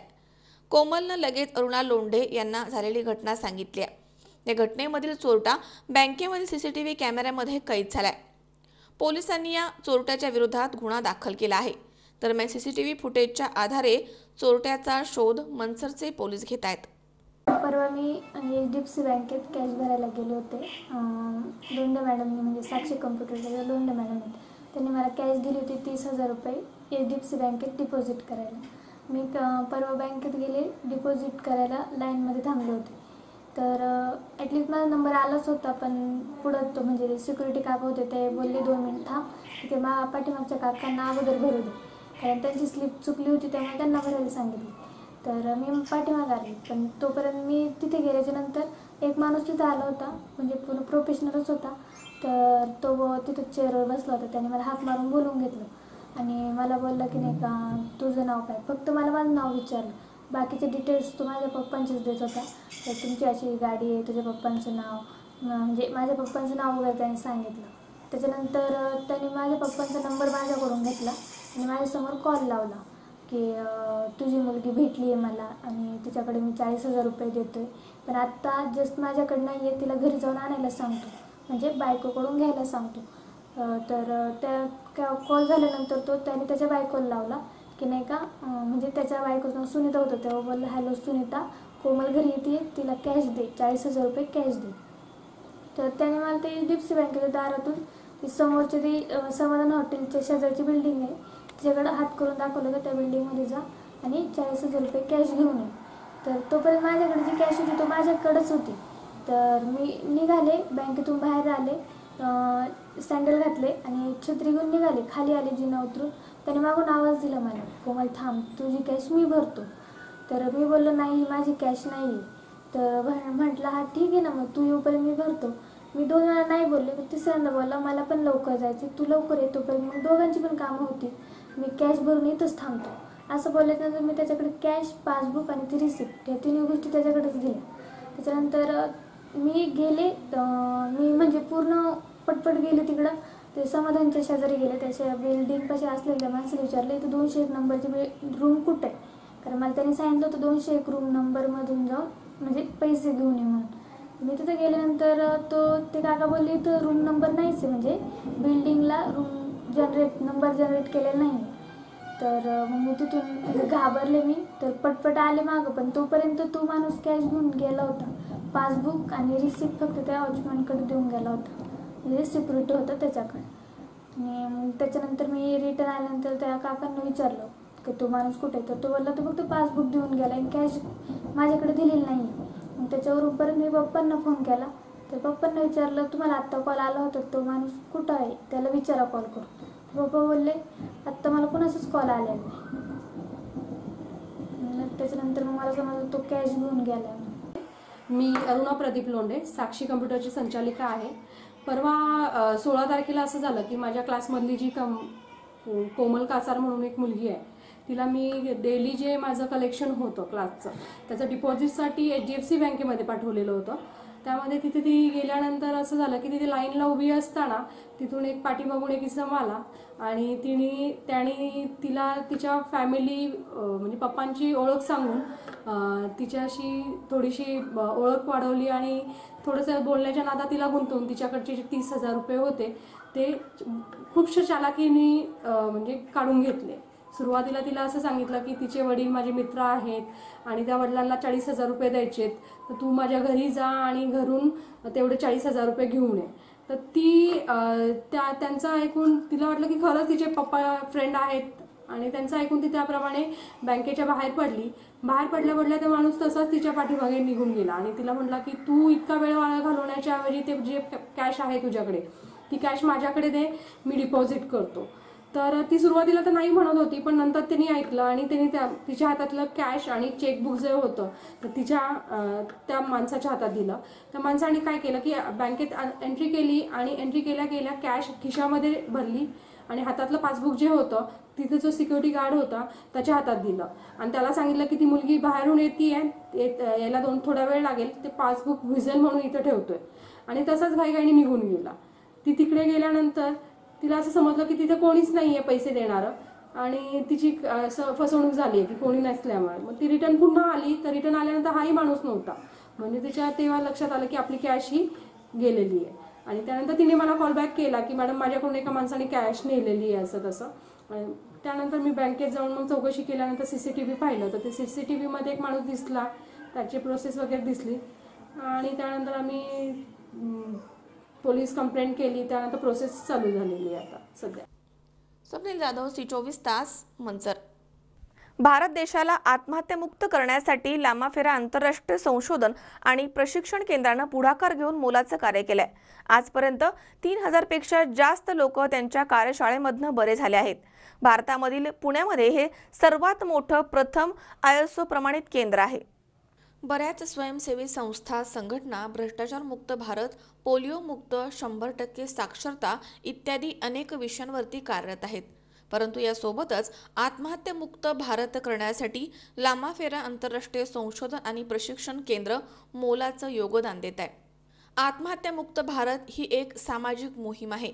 कोमलनं लगेच अरुणा लोंढे यांना झालेली घटना सांगितली. या घटनेमधील चोरटा बँकेमधील CCTV कॅमेऱ्यामध्ये कैद झालाय. पोलिसांनी या चोरट्याच्या विरोधात गुन्हा दाखल केला आहे. दरम्यान CCTV फुटेजच्या आधारे चोरट्याचा शोध मंचरचे पोलीस घेत आहेत. परवा मी HDFC बँकेत कॅश भरायला गेले होते. लोंढे मॅडमनी, म्हणजे साक्षी कॉम्प्युटरच्या लोंढे मॅडम आहेत, त्यांनी मला कॅश दिली होती 30,000 रुपये HDFC बँकेत डिपॉझिट करायला. मी परवा बँकेत गेले, डिपॉझिट करायला लाईनमध्ये थांबले होते. तर ॲटलिस्ट माझा नंबर आलाच होता, पण पुढं तो म्हणजे सिक्युरिटी काका होते, ते बोलले 2 मिनिट थांब, तिथे पाठीमागच्या काकांना अगोदर भरू दे, कारण त्यांची स्लिप चुकली होती त्यामुळे त्यांना भरायला सांगितली. तर मी पाठीमागे आले, पण तोपर्यंत मी तिथे गेल्याच्यानंतर एक माणूस तिथं आला होता, म्हणजे पूर्ण प्रोफेशनलच होता. तर तो तिथं चेअरवर बसला होता. त्याने मला हाक मारून बोलवून घेतलं आणि मला बोलला की नाही का तुझं नाव काय, फक्त मला माझं नाव विचारलं. बाकीचे डिटेल्स तो माझ्या पप्पांचेच देत होता. तर तुमची अशी गाडी आहे, तुझ्या पप्पांचं नाव, म्हणजे माझ्या पप्पांचं नाव वगैरे त्याने सांगितलं. त्याच्यानंतर त्याने माझ्या पप्पांचा नंबर माझ्याकडून घेतला आणि माझ्यासमोर कॉल लावला की तुझी मुलगी भेटली आहे मला आणि तिच्याकडे मी 40,000 रुपये देतो आहे, पण आत्ता जस्ट माझ्याकडं नाही आहे, तिला घरी जाऊन आणायला सांगतो, म्हणजे बायकोकडून घ्यायला सांगतो. तर त्या कॉल झाल्यानंतर त्याने त्याच्या बायकोला लावला की नाही का, म्हणजे त्याच्या बायकोचं सुनीता होतं. तेव्हा बोललं हॅलो सुनीता, कोमल घरी येते, तिला कॅश दे, 40,000 रुपये कॅश दे. तर त्याने मला ते HDFC बँकेच्या दारातून ती समोरची ती समाधान हॉटेलच्या शेजारची बिल्डिंग आहे, तिच्याकडं हात करून दाखवलं का त्या बिल्डिंगमध्ये जा आणि 40,000 रुपये कॅश घेऊन ये. तर तोपर्यंत माझ्याकडे जी कॅश होती तो माझ्याकडेच होती. तर मी निघाले, बँकेतून बाहेर आले, सँडल घातले आणि छत्री घेऊन निघाले. खाली आले, जिना उतरून त्याने मागून आवाज दिला मला, कोमल थांब, तुझी कॅश मी भरतो. तर मी बोललो नाही, ही माझी कॅश नाही आहे. तर म्हटलं हा ठीक आहे ना, मग तू येऊपर्यंत मी भरतो. मी 2 वेळा नाही बोलले, पण तिसऱ्यांदा बोलला मला पण लवकर जायचं, तू लवकर ये. तोपर्यंत मग दोघांची पण कामं होती, मी कॅश भरून इथंच थांबतो असं बोलल्यानंतर मी त्याच्याकडे कॅश, पासबुक आणि ती रिसिप्ट, या 3 गोष्टी त्याच्याकडेच दिल्या. त्याच्यानंतर मी गेले, मी म्हणजे पूर्ण पटपट गेले तिकडं. ते समाधानच्या शेजारी गेले, त्याच्या बिल्डिंगपाशी असलेल्या त्या माणसाला विचारलं इथं 201 नंबरची रूम कुठे आहे, कारण मला त्यांनी सांगितलं होतं 201 रूम नंबरमधून जाऊन म्हणजे पैसे घेऊन ये म्हणून. मी तिथे गेल्यानंतर ते काका बोलले इथं रूम नंबर नाहीच आहे, म्हणजे बिल्डिंगला रूम नंबर जनरेट केलेला नाही. तर मग मी तिथून घाबरले मी, तर पटपट आले मागं. पण तोपर्यंत तो माणूस कॅश घेऊन गेला होता, पासबुक आणि रिसिप्ट फक्त त्या वॉचमॅनकडे देऊन गेला होता, म्हणजे सिक्युरिटी होतं त्याच्याकडे. आणि मग त्याच्यानंतर मी रिटर्न आल्यानंतर त्या काकांना विचारलं की तो माणूस कुठे आहे, तर तो बोलला तो फक्त पासबुक देऊन गेला आणि कॅश माझ्याकडे दिलेली नाही. मग त्याच्यावरून परत मी पप्पांना फोन केला, तर पप्पांना विचारलं तुम्हाला आत्ता कॉल आला होता, तो माणूस कुठं आहे त्याला विचारा कॉल करून. पप्पा बोलले आत्ता मला कोणाचाच कॉल आलेला नाही. त्याच्यानंतर मग मला समजलं तो कॅश घेऊन गेला. मी अरुणा प्रदीप लोंढे, साक्षी कम्प्युटरची संचालिका आहे. परवा 16 तारखेला असं झालं की माझ्या क्लासमधली जी कोमल कासार म्हणून एक मुलगी आहे, तिला मी डेली जे माझं कलेक्शन होतं क्लासचं त्याचं डिपॉझिटसाठी HDFC बँकेमध्ये पाठवलेलं होतं. त्यामध्ये तिथे ती गेल्यानंतर असं झालं की तिथे लाईनला उभी असताना तिथून एक पाठीमागून एक इसम आला आणि त्याने तिला तिच्या फॅमिली म्हणजे पप्पांची ओळख सांगून तिच्याशी थोडीशी ओळख वाढवली आणि थोडंसं बोलण्याच्या नादात तिला गुंतवून तिच्याकडचे जे 30,000 रुपये होते ते खूपशा चालाकीने म्हणजे काढून घेतले. सुरुवातीला तिला असं सांगितलं की तिचे वडील माझे मित्र आहेत आणि त्या वडिलांना 40,000 रुपये द्यायचेत, तर तू माझ्या घरी जा आणि घरून तेवढे 40,000 रुपये घेऊन ये. तर ती त्यांचं ऐकून तिला वाटलं की खरंच तिचे पप्पा फ्रेंड आहेत आणि त्यांचं ऐकून ती त्याप्रमाणे बँकेच्या बाहेर पडली. बाहेर पडल्या त्या माणूस तसाच तिच्या पाठीमागे निघून गेला आणि तिला म्हटला की तू इतका वेळ वाया घालवण्याच्या ऐवजी ते जे कॅश आहे तुझ्याकडे ती कॅश माझ्याकडे दे, मी डिपॉझिट करतो. तर ती सुरुवातीला तर नाही म्हणत होती, पण नंतर त्यांनी ऐकलं आणि त्यांनी तिच्या हातातलं कॅश आणि चेकबुक जे होतं तर त्या माणसाच्या हातात दिलं. त्या माणसाने काय केलं की बँकेत एंट्री केली आणि एंट्री केल्या कॅश खिशामध्ये भरली आणि हातातलं पासबुक जे होतं तिथे जो सिक्युरिटी गार्ड होता त्याच्या हातात दिलं आणि त्याला सांगितलं की ती मुलगी बाहेरून यायला थोडा वेळ लागेल, ते पासबुक व्हिजन म्हणून इथं ठेवतोय. आणि तसाच घाईघाईने निघून गेला. ती तिकडे गेल्यानंतर तिला असं समजलं की तिथे कोणीच नाही आहे पैसे देणारं आणि तिची फसवणूक झाली आहे की कोणी नसल्यामुळे. मग ती रिटर्न पुन्हा आली, तर रिटर्न आल्यानंतर हाही माणूस नव्हता. म्हणजे तिच्या तेव्हा लक्षात आलं की आपली कॅश ही गेलेली आहे. आणि त्यानंतर तिने मला कॉलबॅक केला की मॅडम माझ्याकडून एका माणसाने कॅश नेलेली आहे असं तसं. त्यानंतर मी बँकेत जाऊन मग चौकशी केल्यानंतर CCTV पाहिलं, तर ते CCTVमध्ये एक माणूस दिसला, त्याची प्रोसेस वगैरे दिसली आणि त्यानंतर आम्ही पोलीस कंप्लेंट केली. त्यानंतर प्रोसेस चालू झालेली आहे आता सध्या. स्वप्नील जाधव, C24 तास, मंचर. भारत देशाला आत्महत्यामुक्त करण्यासाठी लामाफेरा आंतरराष्ट्रीय संशोधन आणि प्रशिक्षण केंद्रानं पुढाकार घेऊन मोलाचं कार्य केलंय. आजपर्यंत 3,000 पेक्षा जास्त लोक त्यांच्या कार्यशाळेमधनं बरे झाले आहेत. भारतामधील पुण्यामध्ये हे सर्वात मोठं प्रथम ISO प्रमाणित केंद्र आहे. बऱ्याच स्वयंसेवी संस्था, संघटना भ्रष्टाचार मुक्त भारत, पोलिओ मुक्त, 100% साक्षरता इत्यादी अनेक विषयांवरती कार्यरत आहेत. परंतु यासोबतच आत्महत्यामुक्त भारत करण्यासाठी लामाफेरा आंतरराष्ट्रीय संशोधन आणि प्रशिक्षण केंद्र मोलाचं योगदान देत आहे. आत्महत्यामुक्त भारत ही एक सामाजिक मोहीम आहे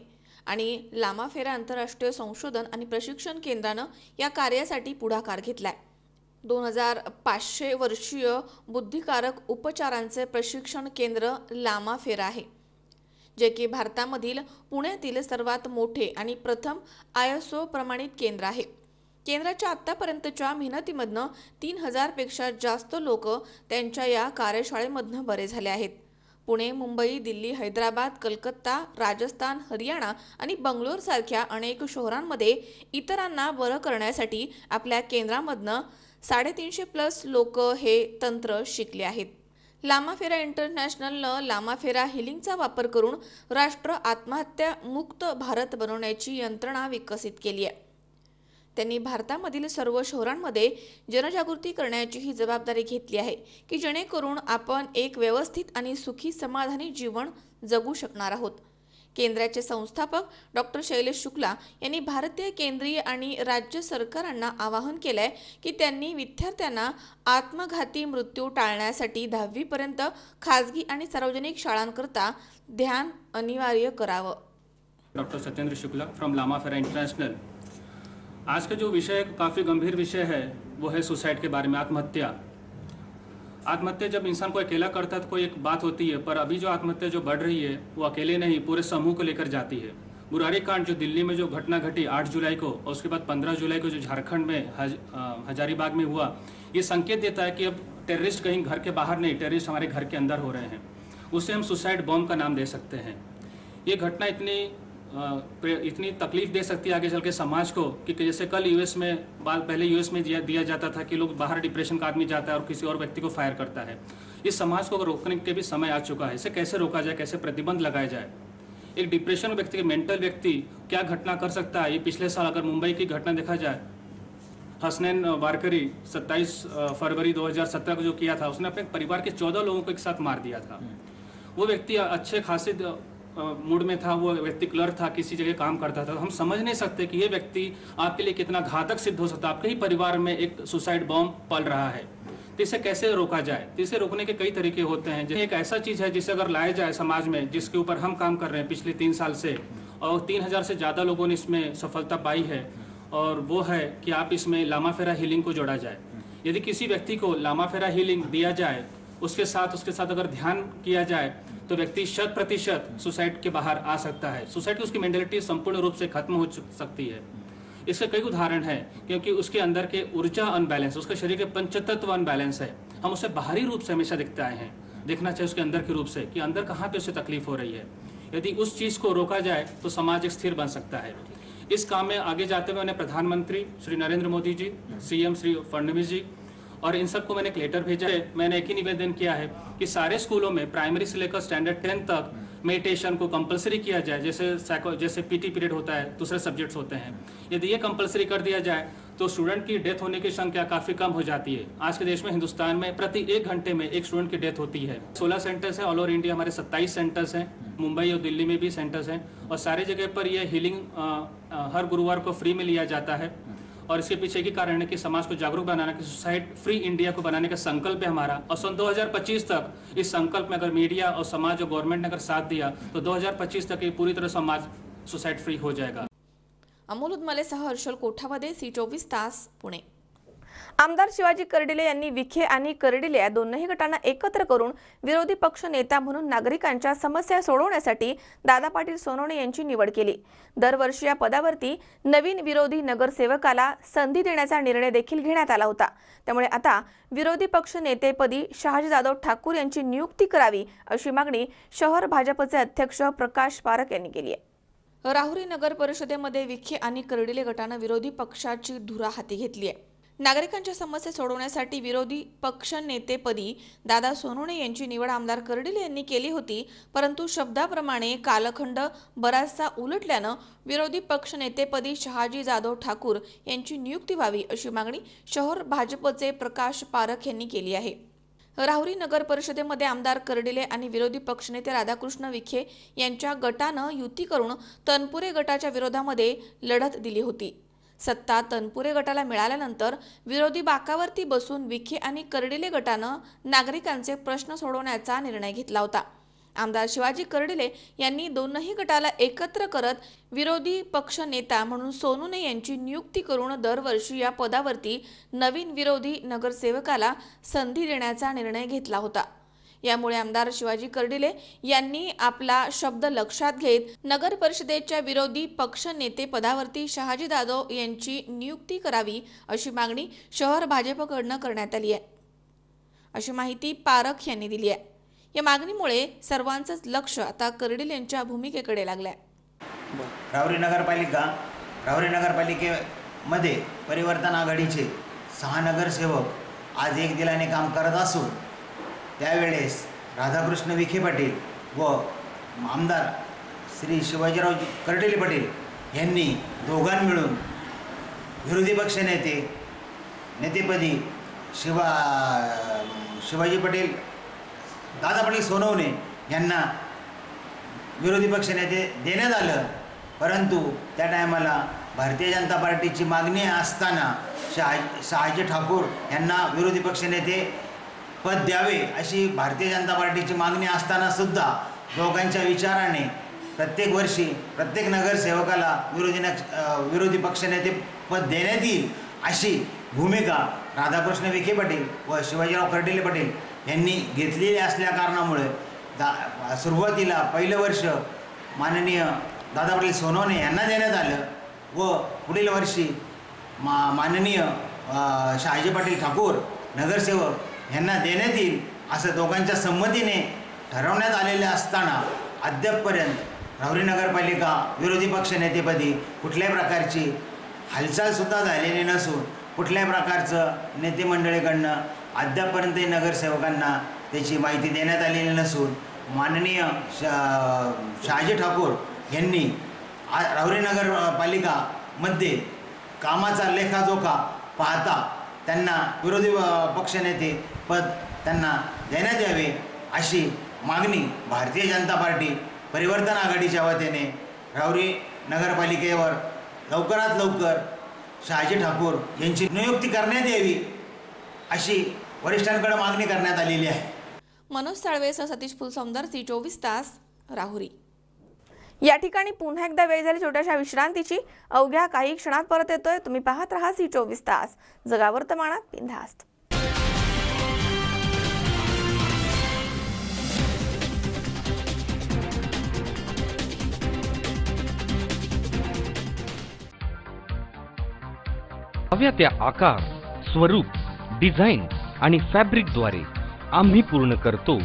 आणि लामाफेरा आंतरराष्ट्रीय संशोधन आणि प्रशिक्षण केंद्रानं या कार्यासाठी पुढाकार घेतलाय. 2500 वर्षीय बुद्धिकारक उपचारांचे प्रशिक्षण केंद्र लामाफेरा आहे, जे की भारतामधील पुण्यातील सर्वात मोठे आणि प्रथम ISO प्रमाणित केंद्र आहे. केंद्राच्या आतापर्यंतच्या मेहनतीमधनं 3,000 पेक्षा जास्त लोक त्यांच्या या कार्यशाळेमधनं बरे झाले आहेत. पुणे, मुंबई, दिल्ली, हैदराबाद, कलकत्ता, राजस्थान, हरियाणा आणि बंगलोर सारख्या अनेक शहरांमध्ये इतरांना बरं करण्यासाठी आपल्या केंद्रामधनं 350+ लोक हे तंत्र शिकले आहेत. लामाफेरा इंटरनॅशनलनं लामाफेरा हिलिंगचा वापर करून राष्ट्र आत्महत्या मुक्त भारत बनवण्याची यंत्रणा विकसित केली आहे. त्यांनी भारतामधील सर्व शहरांमध्ये जनजागृती करण्याची ही जबाबदारी घेतली आहे की जेणेकरून आपण एक व्यवस्थित आणि सुखी समाधानी जीवन जगू शकणार आहोत. केंद्राचे संस्थापक डॉक्टर शैलेश शुक्ला यांनी भारतीय केंद्रीय आणि राज्य सरकारांना आवाहन केलंय की त्यांनी विद्यार्थ्यांना आत्मघाती मृत्यू टाळण्यासाठी 10वी पर्यंत खाजगी आणि सार्वजनिक शाळांकरता ध्यान अनिवार्य करावं. डॉक्टर सत्येंद्र शुक्ला फ्रॉम लामाफेरा इंटरनेशनल. आज का जो विषय काफ़ी गंभीर विषय है वो है सुसाइड के बारे में, आत्महत्या. आत्महत्या जब इंसान को अकेला करता है तो कोई एक बात होती है, पर अभी जो आत्महत्या जो बढ़ रही है वो अकेले नहीं पूरे समूह को लेकर जाती है. बुरारी कांड जो दिल्ली में जो घटना घटी 8 जुलाई को और उसके बाद 15 जुलाई को जो झारखंड में हजारीबाग में हुआ, ये संकेत देता है कि अब टेररिस्ट कहीं घर के बाहर नहीं, टेररिस्ट हमारे घर के अंदर हो रहे हैं. उसे हम सुसाइड बॉम्ब का नाम दे सकते हैं. ये घटना इतनी तकलीफ दे सकती है आगे चल के समाज को कि जैसे कल यूएस में पहले यूएस में दिया जाता था कि लोग बाहर डिप्रेशन का आदमी जाता है और किसी और व्यक्ति को फायर करता है. इस समाज को रोकने के भी समय आ चुका है. इसे कैसे रोका जाए, कैसे प्रतिबंध लगाया जाए. एक डिप्रेशन व्यक्ति के मेंटल व्यक्ति क्या घटना कर सकता है. ये पिछले साल अगर मुंबई की घटना देखा जाए, हसनैन वारकरी 27 फरवरी 2017 को जो किया था, उसने अपने परिवार के 14 लोगों को एक साथ मार दिया था. वो व्यक्ति अच्छे खासे मूड में था, वो व्यक्ति क्लर्क था, किसी जगह काम करता था. हम समझ नहीं सकते कि ये व्यक्ति आपके लिए कितना घातक सिद्ध हो सकता है. आपके ही परिवार में एक सुसाइड बॉम्ब पल रहा है, तो इसे कैसे रोका जाए. तो इसे रोकने के कई तरीके होते हैं. एक ऐसा चीज़ है जिसे अगर लाया जाए समाज में, जिसके ऊपर हम काम कर रहे हैं पिछले 3 साल से, और 3000 से ज़्यादा लोगों ने इसमें सफलता पाई है, और वो है कि आप इसमें लामाफेरा हीलिंग को जोड़ा जाए. यदि किसी व्यक्ति को लामाफेरा हीलिंग दिया जाए, उसके साथ अगर ध्यान किया जाए, तो व्यक्ति 100% सुसाइड के बाहर आ सकता है. सुसाइड की उसकी मेंटलिटी संपूर्ण रूप से खत्म हो सकती है. इसके कई उदाहरण हैं, क्योंकि उसके अंदर के ऊर्जा अनबैलेंस, उसके शरीर के पंचतत्व अनबैलेंस है. हम उसे बाहरी रूप से हमेशा दिखते आए हैं, देखना चाहिए उसके अंदर के रूप से कि अंदर कहाँ पे उसे तकलीफ हो रही है. यदि उस चीज़ को रोका जाए तो समाज एक स्थिर बन सकता है. इस काम में आगे जाते हुए मैंने प्रधानमंत्री श्री नरेंद्र मोदी जी, सीएम श्री फडणवीस जी और इन सबको मैंने एक लेटर भेजा है. मैंने एक ही निवेदन किया है कि सारे स्कूलों में प्राइमरी से लेकर स्टैंडर्ड 10 तक मेडिटेशन को कंपलसरी किया जाए. जैसे पीटी पीरियड होता है, दूसरे सब्जेक्ट्स होते हैं. यदि ये कंपलसरी कर दिया जाए तो स्टूडेंट की डेथ होने की संख्या काफ़ी कम हो जाती है. आज के देश में, हिंदुस्तान में प्रति 1 घंटे में एक स्टूडेंट की डेथ होती है. 16 सेंटर्स हैं ऑल ओवर इंडिया. हमारे 27 सेंटर्स हैं, मुंबई और दिल्ली में भी सेंटर्स हैं, और सारे जगह पर यह हीलिंग हर गुरुवार को फ्री में लिया जाता है. और इसके पीछे की कारण है कि समाज को जागरूक बनाना, कि सुसाइड फ्री इंडिया को बनाने का संकल्प है हमारा. और सन 2025 तक इस संकल्प में अगर मीडिया और समाज और गवर्नमेंट ने अगर साथ दिया तो 2025 तक ये पूरी तरह समाज सुसाइड फ्री हो जाएगा. अमोल उदमलेसह हर्षल कोठावदे, C24 तास, पुणे. आमदार शिवाजी कर्डिले यांनी विखे आणि कर्डिले या दोन्ही गटांना एकत्र करून विरोधी पक्ष नेता म्हणून नागरिकांच्या समस्या सोडवण्यासाठी दादा पाटील सोनवणे यांची निवड केली. दरवर्षी या पदावरती नवीन विरोधी नगरसेवकाला संधी देण्याचा निर्णय देखील घेण्यात आला होता. त्यामुळे आता विरोधी पक्ष नेतेपदी शहाजी जाधव ठाकूर यांची नियुक्ती करावी अशी मागणी शहर भाजपचे अध्यक्ष प्रकाश पारख यांनी केली आहे. राहुरी नगर परिषदेमध्ये विखे आणि कर्डिले गटाने विरोधी पक्षाची धुरा हाती घेतली आहे. नागरिकांच्या समस्या सोडवण्यासाठी विरोधी पक्ष नेतेपदी दादा सोनवणे यांची निवड आमदार कर्डिले यांनी केली होती, परंतु शब्दाप्रमाणे कालखंड बराचसा उलटल्यानं विरोधी पक्ष नेतेपदी शहाजी जाधव ठाकूर यांची नियुक्ती व्हावी अशी मागणी शहर भाजपचे प्रकाश पारख यांनी केली आहे. राहुरी नगर परिषदेमध्ये आमदार कर्डिले आणि विरोधी पक्षनेते राधाकृष्ण विखे यांच्या गटानं युती करून तनपुरे गटाच्या विरोधामध्ये लढत दिली होती. सत्ता तनपुरे गटाला मिळाल्यानंतर विरोधी बाकावरती बसून विखे आणि कर्डिले गटानं नागरिकांचे प्रश्न सोडवण्याचा निर्णय घेतला होता. आमदार शिवाजी कर्डिले यांनी दोनही गटाला एकत्र करत विरोधी पक्ष नेता म्हणून सोनवणे यांची नियुक्ती करून दरवर्षी या पदावरती नवीन विरोधी नगरसेवकाला संधी देण्याचा निर्णय घेतला होता. यामुळे आमदार शिवाजी कर्डिले यांनी आपला शब्द लक्षात घेत नगर परिषदेच्या विरोधी पक्ष नेते पदावरती शहाजी जाधव यांची नियुक्ती करावी अशी मागणी शहर भाजपकडून करण्यात आली आहे, अशी माहिती पारख यांनी दिली आहे. या मागणीमुळे सर्वांचंच लक्ष आता कर्डिले यांच्या भूमिकेकडे लागलंय. राहुरी नगरपालिकेमध्ये परिवर्तन आघाडीचे 6 नगरसेवक आज एक दिलाने काम करत असून त्यावेळेस राधाकृष्ण विखे पाटील व आमदार श्री शिवाजीराव कर्डिले पाटील यांनी दोघांनी मिळून विरोधी पक्ष नेतेपदी शिवाजी पाटील दादा पाटील सोनवणे यांना विरोधी पक्ष नेते देण्यात आलं, परंतु त्या टायमाला भारतीय जनता पार्टीची मागणी असताना शहाजी ठाकूर यांना विरोधी पक्ष नेते पद द्यावे अशी भारतीय जनता पार्टीची मागणी असताना सुद्धा दोघांच्या विचाराने प्रत्येक वर्षी प्रत्येक नगरसेवकाला विरोधी पक्षनेते पद देण्यात येईल अशी भूमिका राधाकृष्ण विखे पाटील व शिवाजीराव कर्डिले पाटील यांनी घेतलेली असल्या कारणामुळे सुरुवातीला पहिलं वर्ष माननीय दादा पाटील सोनवणे यांना देण्यात आलं व पुढील वर्षी माननीय शहाजी पाटील ठाकूर नगरसेवक यांना देण्यात येईल असं दोघांच्या संमतीने ठरवण्यात आलेले असताना अद्यापपर्यंत राहुरी नगरपालिका विरोधी पक्षनेतेपदी कुठल्याही प्रकारची हालचालसुद्धा झालेली नसून कुठल्याही प्रकारचं नेते मंडळीकडनं अद्यापपर्यंत नगरसेवकांना त्याची माहिती देण्यात आलेली नसून माननीय शहाजी ठाकूर यांनी राहुरी नगरपालिकामध्ये कामाचा लेखाजोखा पाहता त्यांना विरोधी पक्षनेते पद त्यांना देण्यात यावे अशी मागणी भारतीय जनता पार्टी परिवर्तन आघाडीच्या वतीने राहुरी नगरपालिकेवर लवकरात लवकर शहाजी ठाकूर यांची नियुक्ती करण्यात यावी अशी वरिष्ठांकडे मागणी करण्यात आलेली आहे. मनोज साळवेसह सतीश फुलसौंदर, सी24 तास, राहुरी. या ठिकाणी पुन्हा एकदा वेळ झाली छोट्याशा विश्रांतीची. अवघ्या काही क्षणात परत येतोय. तुम्ही पाहत राहा सी24 तास, जगा वर्तमानात बिनधास्त. हव्या त्या आकार, स्वरूप, डिझाईन आणि फॅब्रिकद्वारे आम्ही पूर्ण करतो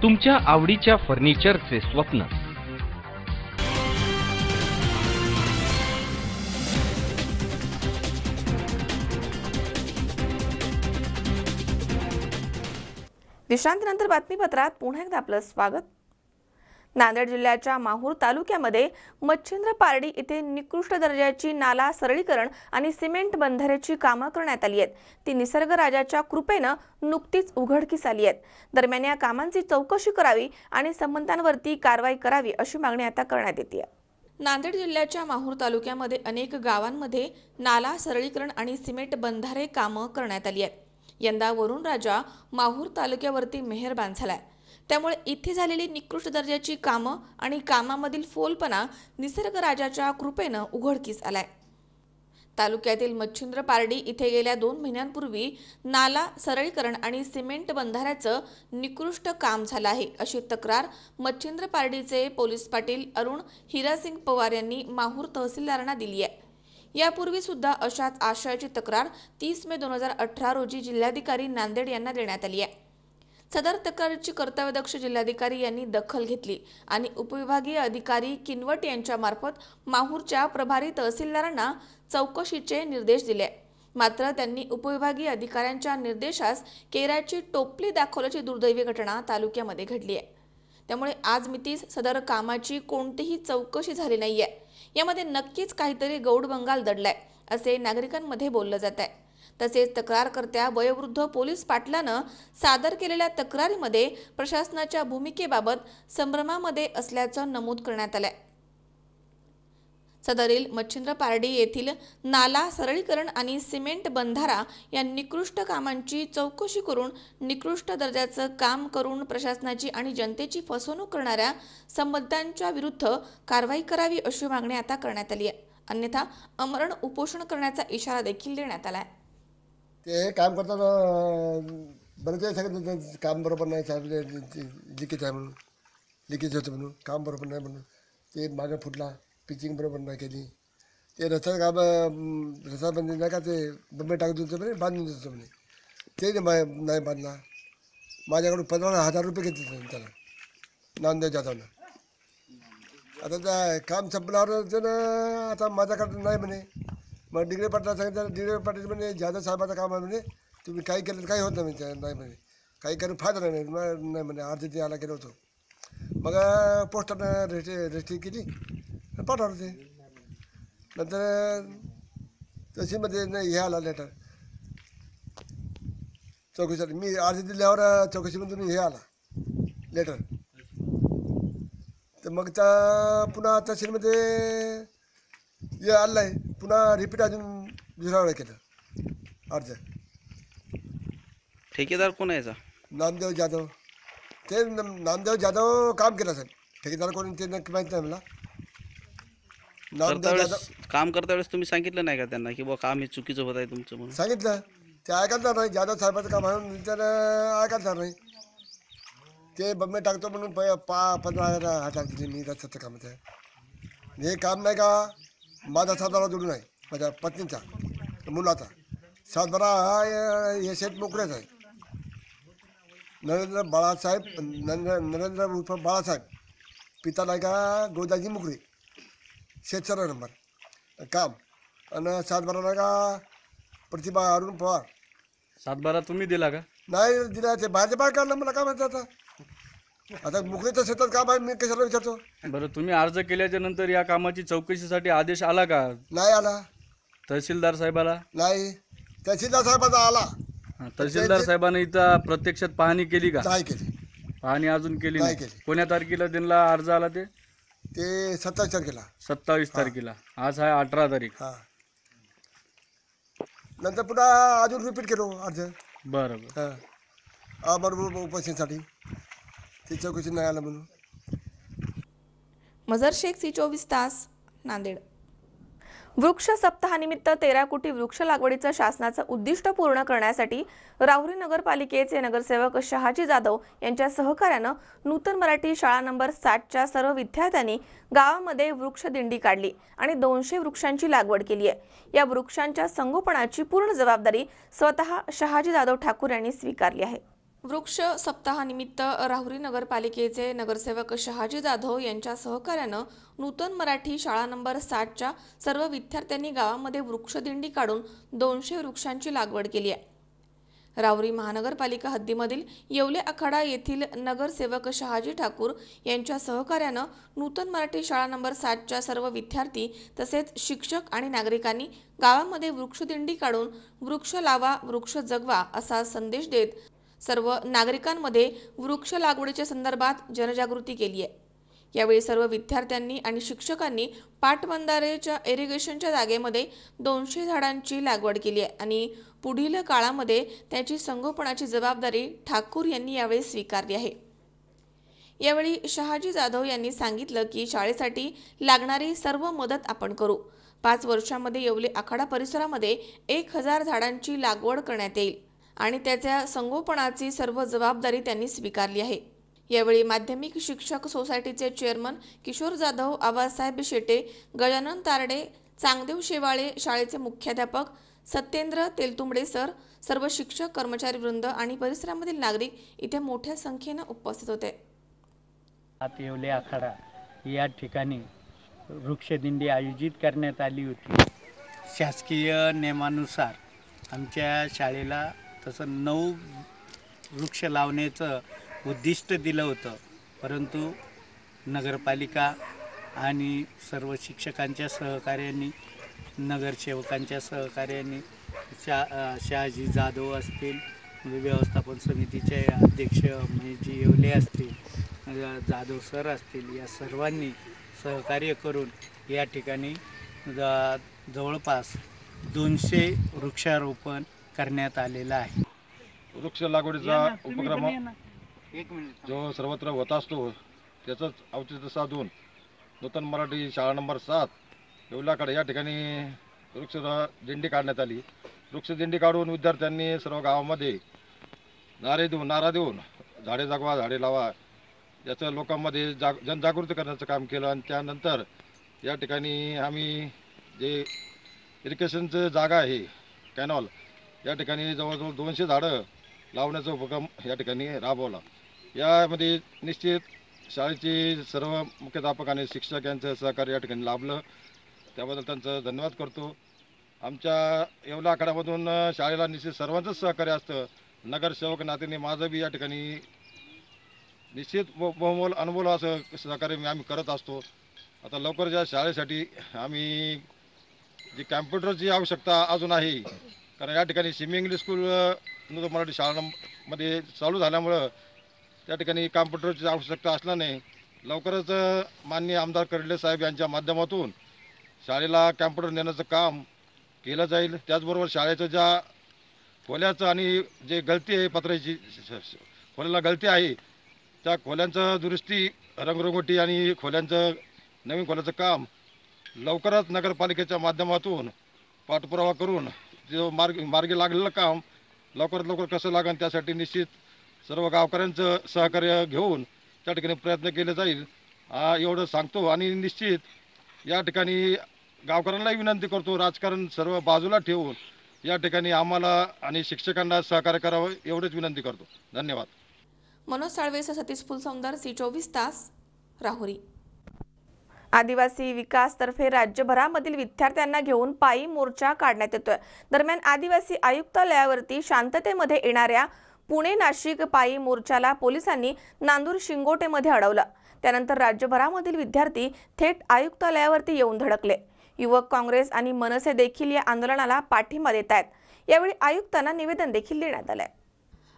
तुमच्या आवडीच्या फर्निचरचे स्वप्न. विश्रांतीनंतर बातमीपत्रात पुन्हा एकदा आपलं स्वागत. नांदेड जिल्ह्याच्या माहूर तालुक्यामध्ये मच्छिंद्र पारडी येथे निकृष्ट दर्जाची नाला सरळीकरण आणि सिमेंट बंधाऱ्याची कामं करण्यात आली आहेत. ती निसर्गराजाच्या कृपेनं नुकतीच उघडकीस आली आहेत. दरम्यान या कामांची चौकशी करावी आणि संबंधांवरती कारवाई करावी अशी मागणी आता करण्यात येते. नांदेड जिल्ह्याच्या माहूर तालुक्यामध्ये अनेक गावांमध्ये नाला सरळीकरण आणि सिमेंट बंधारे कामं करण्यात आली आहेत. यंदा वरुण राजा माहूर तालुक्यावरती मेहरबान झालाय. त्यामुळे इथे झालेली निकृष्ट दर्जाची कामं आणि कामामधील फोलपणा निसर्गराजाच्या कृपेनं उघडकीस आलाय. तालुक्यातील मच्छिंद्र पारडी इथे गेल्या 2 महिन्यांपूर्वी नाला सरळीकरण आणि सिमेंट बंधाऱ्याचं निकृष्ट काम झालं आहे अशी तक्रार मच्छिंद्र पारडीचे पोलीस पाटील अरुण हिरासिंग पवार यांनी माहूर तहसीलदारांना दिली आहे. यापूर्वी सुद्धा अशाच आशयाची तक्रार 30 मे 2018 रोजी जिल्हाधिकारी नांदेड यांना देण्यात आली आहे. सदर तक्रारीची कर्तव्यदक्ष जिल्हाधिकारी यांनी दखल घेतली आणि उपविभागीय अधिकारी किनवट यांच्या मार्फत माहूरच्या प्रभारी तहसीलदारांना चौकशीचे निर्देश दिले. मात्र त्यांनी उपविभागीय अधिकाऱ्यांच्या निर्देशास केराची टोपली दाखवल्याची दुर्दैवी घटना तालुक्यामध्ये घडली आहे. त्यामुळे आज मितीस सदर कामाची कोणतीही चौकशी झाली नाहीये. यामध्ये नक्कीच काहीतरी गौड बंगाल दडलाय असे नागरिकांमध्ये बोललं जात आहे. तसेच तक्रारकर्त्या वयोवृद्ध पोलीस पाटलानं सादर केलेल्या तक्रारीमध्ये प्रशासनाच्या भूमिकेबाबत संभ्रमामध्ये असल्याचं नमूद करण्यात आलंय. सदरील मच्छिंद्र पारडी येथील नाला सरळीकरण आणि सिमेंट बंधारा या निकृष्ट कामांची चौकशी करून निकृष्ट दर्जाचं काम करून प्रशासनाची आणि जनतेची फसवणूक करणाऱ्या संबंधांच्या विरुद्ध कारवाई करावी अशी मागणी आता करण्यात आली आहे. अन्यथा आमरण उपोषण करण्याचा इशारा देखील देण्यात आला आहे. ते काम करताना बरेच सगळं काम बरोबर नाही चालले, लिकेज आहे म्हणून, लिकेज होतं म्हणून काम बरोबर नाही म्हणून ते मागं फुटला, पिचिंग बरोबर नाही केली. ते रस्ता काम रस्ता म्हणजे नाही का ते बंबई टाकून देतो म्हणे, बांधून देतो म्हणे, ते नाही बांधला. माझ्याकडून 15,000 रुपये घेतले त्याला नांदेड जाताना. आता त्या काम संपल्यावर त्यानं आता माझ्याकडं नाही म्हणे, मग डिग्री पाटील सांगितलं, डिग्री पाटील म्हणजे जाधव साहेबाचं काम आहे म्हणजे तुम्ही काही केलं तर काही होत नाही म्हणजे नाही म्हणे, काही करून फायदा नाही नाही म्हणे, अर्ज ते याला केलं होतं. मग पोस्टानं रजिस्ट्री केली पाठवलं ते. नंतर तहसीलमध्ये हे आला लेटर चौकशीसाठी. मी अर्ज दिल्यावर चौकशीमधून हे आला लेटर. तर मग त्या पुन्हा तहसीलमध्ये हे आलं आहे, पुन्हा रिपीट अजून दुसऱ्या वेळा केलं अर्ज. ठेकेदार कोण आहे याचा? नामदेव जाधव. ते नामदेव जाधव काम केलं साहेब. ठेकेदार कोणी ते नक्की माहीत नाही मला. नामदेव जाधव काम करता वेळेस तुम्ही सांगितलं नाही का त्यांना की बुवा काम हे चुकीचं होत आहे तुमचं म्हणून? सांगितलं, ते ऐकायचं नाही. जाधव साहेबाचं काम आहे त्यानं ऐकायचं नाही. ते बंबे टाकतो म्हणून 15,000 दिले मी रस्त्याचं कामाचं. हे काम नाही का माझा सातबारा जोडून आहे, माझ्या पत्नीचा मुलाचा सातबारा हा हे शेत मोकळेच आहे. नरेंद्र उर्फ बाळासाहेब, पिता नाही का गोदाजी मुकरे, शेत 7 नंबर काम. आणि सातबारा नाही का प्रतिभा अरुण पवार. सातबारा तुम्ही दिला का? नाही दिला, ते बाहेरच्या बाहेर काढलं. मला काय म्हणतात आता मुकरेचं शेतात काम आहे, मी कशाला विचारतो. बरं, तुम्ही अर्ज केल्याच्या नंतर या कामाची चौकशीसाठी आदेश आला का? नाही आला. तहसीलदार साहेबाला? नाही, तहसीलदार साहेबाचा आला. तहसीलदार साहेबांनी इथं प्रत्यक्षात पाहणी केली का? नाही केली. पाहणी अजून केली नाही नाही. केली. कोण्या तारखेला त्यांना अर्ज आला ते? ते 27 तारखेला. 27 तारखेला. आज आहे 18 तारीख. हां. नंतर पुन्हा अजून रिपीट केलो अर्ज. बरं बरं. हां, बरोबर उपोषणासाठी ते चौकशी नाही आलं म्हणून. मजर शेख, C24 तास, नांदेड. वृक्ष सप्ताहानिमित्त 13 कोटी वृक्ष लागवडीचं शासनाचं उद्दिष्ट पूर्ण करण्यासाठी राहुरी नगरपालिकेचे नगरसेवक शहाजी जाधव यांच्या सहकार्यानं नूतन मराठी शाळा नंबर 60च्या सर्व विद्यार्थ्यांनी गावामध्ये वृक्ष दिंडी काढली आणि 200 वृक्षांची लागवड केली आहे. या वृक्षांच्या संगोपनाची पूर्ण जबाबदारी स्वतः शहाजी जाधव ठाकूर यांनी स्वीकारली आहे. वृक्ष सप्ताहानिमित्त राहुरी नगरपालिकेचे नगरसेवक शहाजी जाधव यांच्या सहकार्यानं नूतन मराठी शाळा नंबर 60च्या सर्व विद्यार्थ्यांनी गावामध्ये वृक्षदिंडी काढून 200 वृक्षांची लागवड केली आहे. राहुरी महानगरपालिका हद्दीमधील येवले आखाडा येथील नगरसेवक शहाजी ठाकूर यांच्या सहकार्यानं नूतन मराठी शाळा नंबर 60च्या सर्व विद्यार्थी तसेच शिक्षक आणि नागरिकांनी गावामध्ये वृक्षदिंडी काढून वृक्ष लावा वृक्ष जगवा असा संदेश देत सर्व नागरिकांमध्ये वृक्ष लागवडीच्या संदर्भात जनजागृती केली आहे. यावेळी सर्व विद्यार्थ्यांनी आणि शिक्षकांनी पाटबंधारेच्या इरिगेशनच्या जागेमध्ये 200 झाडांची लागवड केली आहे आणि पुढील काळामध्ये त्याची संगोपनाची जबाबदारी ठाकूर यांनी यावेळी स्वीकारली आहे. यावेळी शहाजी जाधव यांनी सांगितलं की शाळेसाठी लागणारी सर्व मदत आपण करू. 5 वर्षांमध्ये येवले आखाडा परिसरामध्ये 1000 झाडांची लागवड करण्यात येईल आणि त्याच्या संगोपनाची सर्व जबाबदारी त्यांनी स्वीकारली आहे. यावेळी माध्यमिक शिक्षक सोसायटीचे चेअरमन किशोर जाधव, आवासाहेब शेटे, गजानन तारडे, चांगदेव शेवाळे, शाळेचे मुख्याध्यापक सत्येंद्र तेलतुंबडे सर, सर्व शिक्षक, कर्मचारी वृंद आणि परिसरामधील नागरिक इथे मोठ्या संख्येने उपस्थित होते. येवले आखाडा या ठिकाणी वृक्षदिंडी आयोजित करण्यात आली होती. शासकीय नियमानुसार आमच्या शाळेला तसं 9 वृक्ष लावण्याचं उद्दिष्ट दिलं होतं, परंतु नगरपालिका आणि सर्व शिक्षकांच्या सहकार्याने, नगरसेवकांच्या सहकार्याने, शहाजी जाधव असतील, व्यवस्थापन समितीचे अध्यक्ष महेशजी येवले असतील, जाधव सर असतील, या सर्वांनी सहकार्य करून या ठिकाणी जवळपास 200 वृक्षारोपण करण्यात आलेला आहे. वृक्ष लागवडीचा उपक्रम जो सर्वत्र होत असतो त्याचंच औचित्य साधून नूतन मराठी शाळा नंबर 7 येवल्याकडे या ठिकाणी वृक्ष दिंडी काढण्यात आली. वृक्षदिंडी काढून विद्यार्थ्यांनी सर्व गावामध्ये नारा देऊन झाडे जगवा झाडे लावा याचं लोकांमध्ये जनजागृती करण्याचं काम केलं. आणि त्यानंतर या ठिकाणी आम्ही जे इरिगेशनचं जागा आहे कॅनॉल, या ठिकाणी जवळजवळ 200 झाडं लावण्याचा उपक्रम या ठिकाणी राबवला. यामध्ये निश्चित शाळेचे सर्व मुख्याध्यापक आणि शिक्षक यांचं सहकार्य या ठिकाणी लाभलं, त्याबद्दल त्यांचं धन्यवाद करतो. आमच्या येवला आखाड्यामधून शाळेला निश्चित सर्वांचंच सहकार्य असतं. नगरसेवक नात्याने माझं बी या ठिकाणी निश्चित बहुमोल अनमोल असं सहकार्य आम्ही करत असतो. आता लवकर ज्या शाळेसाठी आम्ही जी कॅम्प्युटरची आवश्यकता अजून आहे, कारण या ठिकाणी सेमी इंग्लिश स्कूल नूतन मराठी शाळांमध्ये चालू झाल्यामुळं त्या ठिकाणी कॉम्प्युटरची आवश्यकता असल्याने लवकरच माननीय आमदार कर्डिले साहेब यांच्या माध्यमातून शाळेला कॅम्प्युटर नेण्याचं काम केलं जाईल. त्याचबरोबर शाळेचं ज्या खोल्याचं आणि जे गळती आहे पत्र्याची खोल्याला गळती आहे त्या खोल्यांचं दुरुस्ती, रंगरंगोटी आणि खोल्यांचं नवीन खोल्याचं काम लवकरच नगरपालिकेच्या माध्यमातून पाठपुरावा करून जो मार्गी लागलेलं काम लवकरात लवकर कसं लागेल त्यासाठी निश्चित सर्व गावकऱ्यांचं सहकार्य घेऊन त्या ठिकाणी प्रयत्न केले जाईल एवढं सांगतो. आणि निश्चित या ठिकाणी गावकऱ्यांनाही विनंती करतो, राजकारण सर्व बाजूला ठेवून या ठिकाणी आम्हाला आणि शिक्षकांना सहकार्य करावं एवढंच विनंती करतो. धन्यवाद. मनोज साळवेसह सतीश फुलसौंदर, C24 तास, राहुरी. आदिवासी विकासतर्फे राज्यभरामधील विद्यार्थ्यांना घेऊन पायी मोर्चा काढण्यात येतोय. दरम्यान आदिवासी आयुक्तालयावरती शांततेमध्ये येणाऱ्या पुणे नाशिक पायी मोर्चाला पोलिसांनी नांदूर शिंगोटेमध्ये अडवलं. त्यानंतर राज्यभरामधील विद्यार्थी थेट आयुक्तालयावरती येऊन धडकले. युवक काँग्रेस आणि मनसे देखील या आंदोलनाला पाठिंबा देत आहेत. यावेळी आयुक्तांना निवेदन देखील देण्यात आलंय.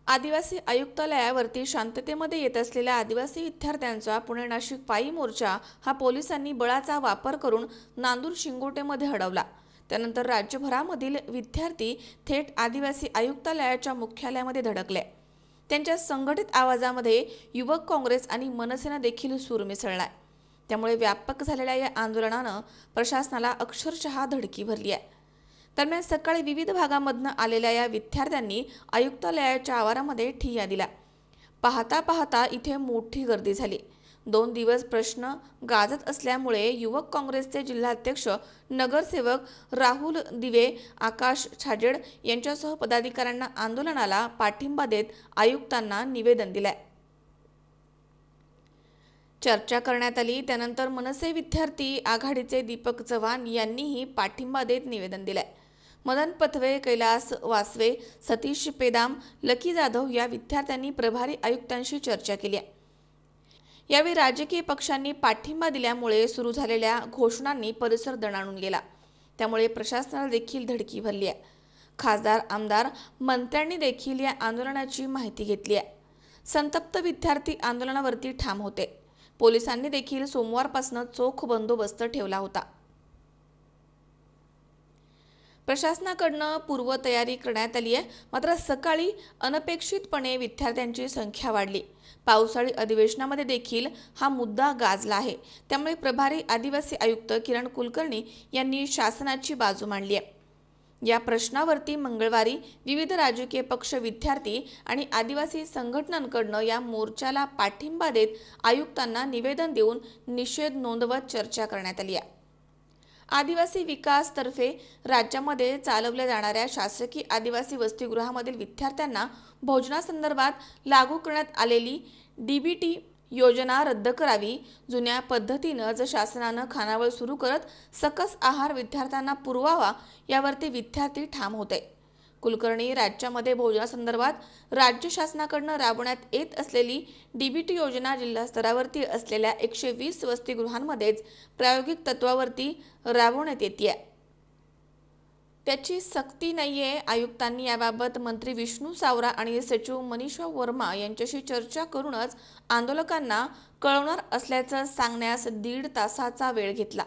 आदिवासी आयुक्तालयावरती शांततेमध्ये येत असलेल्या आदिवासी विद्यार्थ्यांचा पुणे नाशिक पायी मोर्चा हा पोलिसांनी बळाचा वापर करून नांदूर शिंगोटेमध्ये अडवला. त्यानंतर राज्यभरामधील विद्यार्थी थेट आदिवासी आयुक्तालयाच्या मुख्यालयामध्ये धडकले. त्यांच्या संघटित आवाजामध्ये युवक काँग्रेस आणि मनसेनं देखील सूर मिसळलाय. त्यामुळे व्यापक झालेल्या या आंदोलनानं प्रशासनाला अक्षरशः धडकी भरली आहे. दरम्यान सकाळी विविध भागांमधून आलेल्या या विद्यार्थ्यांनी आयुक्तालयाच्या आवारामध्ये ठिय्या दिला. पाहता पाहता इथे मोठी गर्दी झाली. 2 दिवस प्रश्न गाजत असल्यामुळे युवक काँग्रेसचे जिल्हाध्यक्ष नगरसेवक राहुल दिवे, आकाश छाजेड यांच्यासह पदाधिकाऱ्यांना आंदोलनाला पाठिंबा देत आयुक्तांना निवेदन दिलंय. चर्चा करण्यात आली. त्यानंतर मनसे विद्यार्थी आघाडीचे दीपक चव्हाण यांनीही पाठिंबा देत निवेदन दिलंय. मदन पथवे, कैलास वासवे, सतीश पेदाम, लकी जाधव या विद्यार्थ्यांनी प्रभारी आयुक्तांशी चर्चा केली. यावेळी राजकीय पक्षांनी पाठिंबा दिल्यामुळे सुरू झालेल्या घोषणांनी परिसर दणाणून गेला. त्यामुळे प्रशासनाला देखील धडकी भरली आहे. खासदार, आमदार, मंत्र्यांनी देखील या आंदोलनाची माहिती घेतली आहे. संतप्त विद्यार्थी आंदोलनावरती ठाम होते. पोलिसांनी देखील सोमवारपासून चोख बंदोबस्त ठेवला होता. प्रशासनाकडून पूर्वतयारी करण्यात आली आहे. मात्र सकाळी अनपेक्षितपणे विद्यार्थ्यांची संख्या वाढली. पावसाळी अधिवेशनामध्ये देखील हा मुद्दा गाजला आहे. त्यामुळे प्रभारी आदिवासी आयुक्त किरण कुलकर्णी यांनी शासनाची बाजू मांडली आहे. या प्रश्नावरती मंगळवारी विविध राजकीय पक्ष, विद्यार्थी आणि आदिवासी संघटनांकडून या मोर्चाला पाठिंबा देत आयुक्तांना निवेदन देऊन निषेध नोंदवत चर्चा करण्यात आली आहे. आदिवासी विकासतर्फे राज्यामध्ये चालवल्या जाणाऱ्या शासकीय आदिवासी वसतिगृहामधील विद्यार्थ्यांना भोजनासंदर्भात लागू करण्यात आलेली DBT योजना रद्द करावी. जुन्या पद्धतीनं शासनानं खानावळ सुरू करत सकस आहार विद्यार्थ्यांना पुरवावा यावरती विद्यार्थी ठाम होते. कुलकर्णी राज्यामध्ये भोजनासंदर्भात राज्य शासनाकडून राबवण्यात येत असलेली DBT योजना जिल्हा स्तरावरती असलेल्या 120 वसतिगृहांमध्येच प्रायोगिक तत्वावरती राबवण्यात येते. त्याची सक्ती नाहीये. आयुक्तांनी याबाबत मंत्री विष्णू सावरा आणि सचिव मनीषा वर्मा यांच्याशी चर्चा करूनच आंदोलकांना कळवणार असल्याचं सांगण्यास 1.5 तासाचा वेळ घेतला.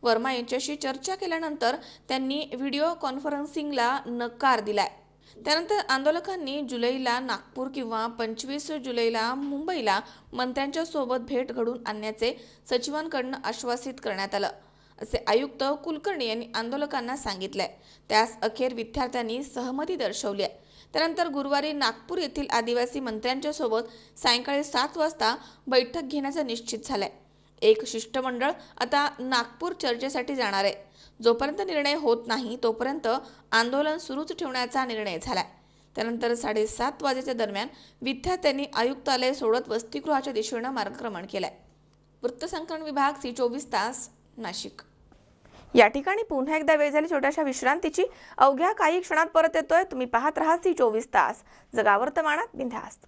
वर्मा यांच्याशी चर्चा केल्यानंतर त्यांनी व्हिडिओ कॉन्फरन्सिंगला नकार दिलाय. त्यानंतर आंदोलकांनी जुलैला नागपूर किंवा 25 जुलैला मुंबईला मंत्र्यांच्या सोबत भेट घडवून आणण्याचे सचिवांकडून आश्वासित करण्यात आलं, असे आयुक्त कुलकर्णी यांनी आंदोलकांना सांगितलंय. त्यास अखेर विद्यार्थ्यांनी सहमती दर्शवली आहे. त्यानंतर गुरुवारी नागपूर येथील आदिवासी मंत्र्यांच्या सोबत सायंकाळी 7 वाजता बैठक घेण्याचं निश्चित झालंय. एक शिष्टमंडळ आता नागपूर चर्चेसाठी जाणार आहे. जोपर्यंत निर्णय होत नाही तोपर्यंत आंदोलन सुरूच ठेवण्याचा निर्णय झालाय. त्यानंतर 7:30 वाजेच्या दरम्यान विद्यार्थ्यांनी आयुक्तालय सोडत वसतिगृहाच्या दिशेनं मार्गक्रमण केलंय. वृत्तसंकलन विभाग, C24 तास, नाशिक. या ठिकाणी पुन्हा एकदा वेळ झाली छोट्याशा विश्रांतीची. अवघ्या काही क्षणात परत येतोय. तुम्ही पाहत राहा सी 24 तास, जगा वर्तमानात बिनधास्त.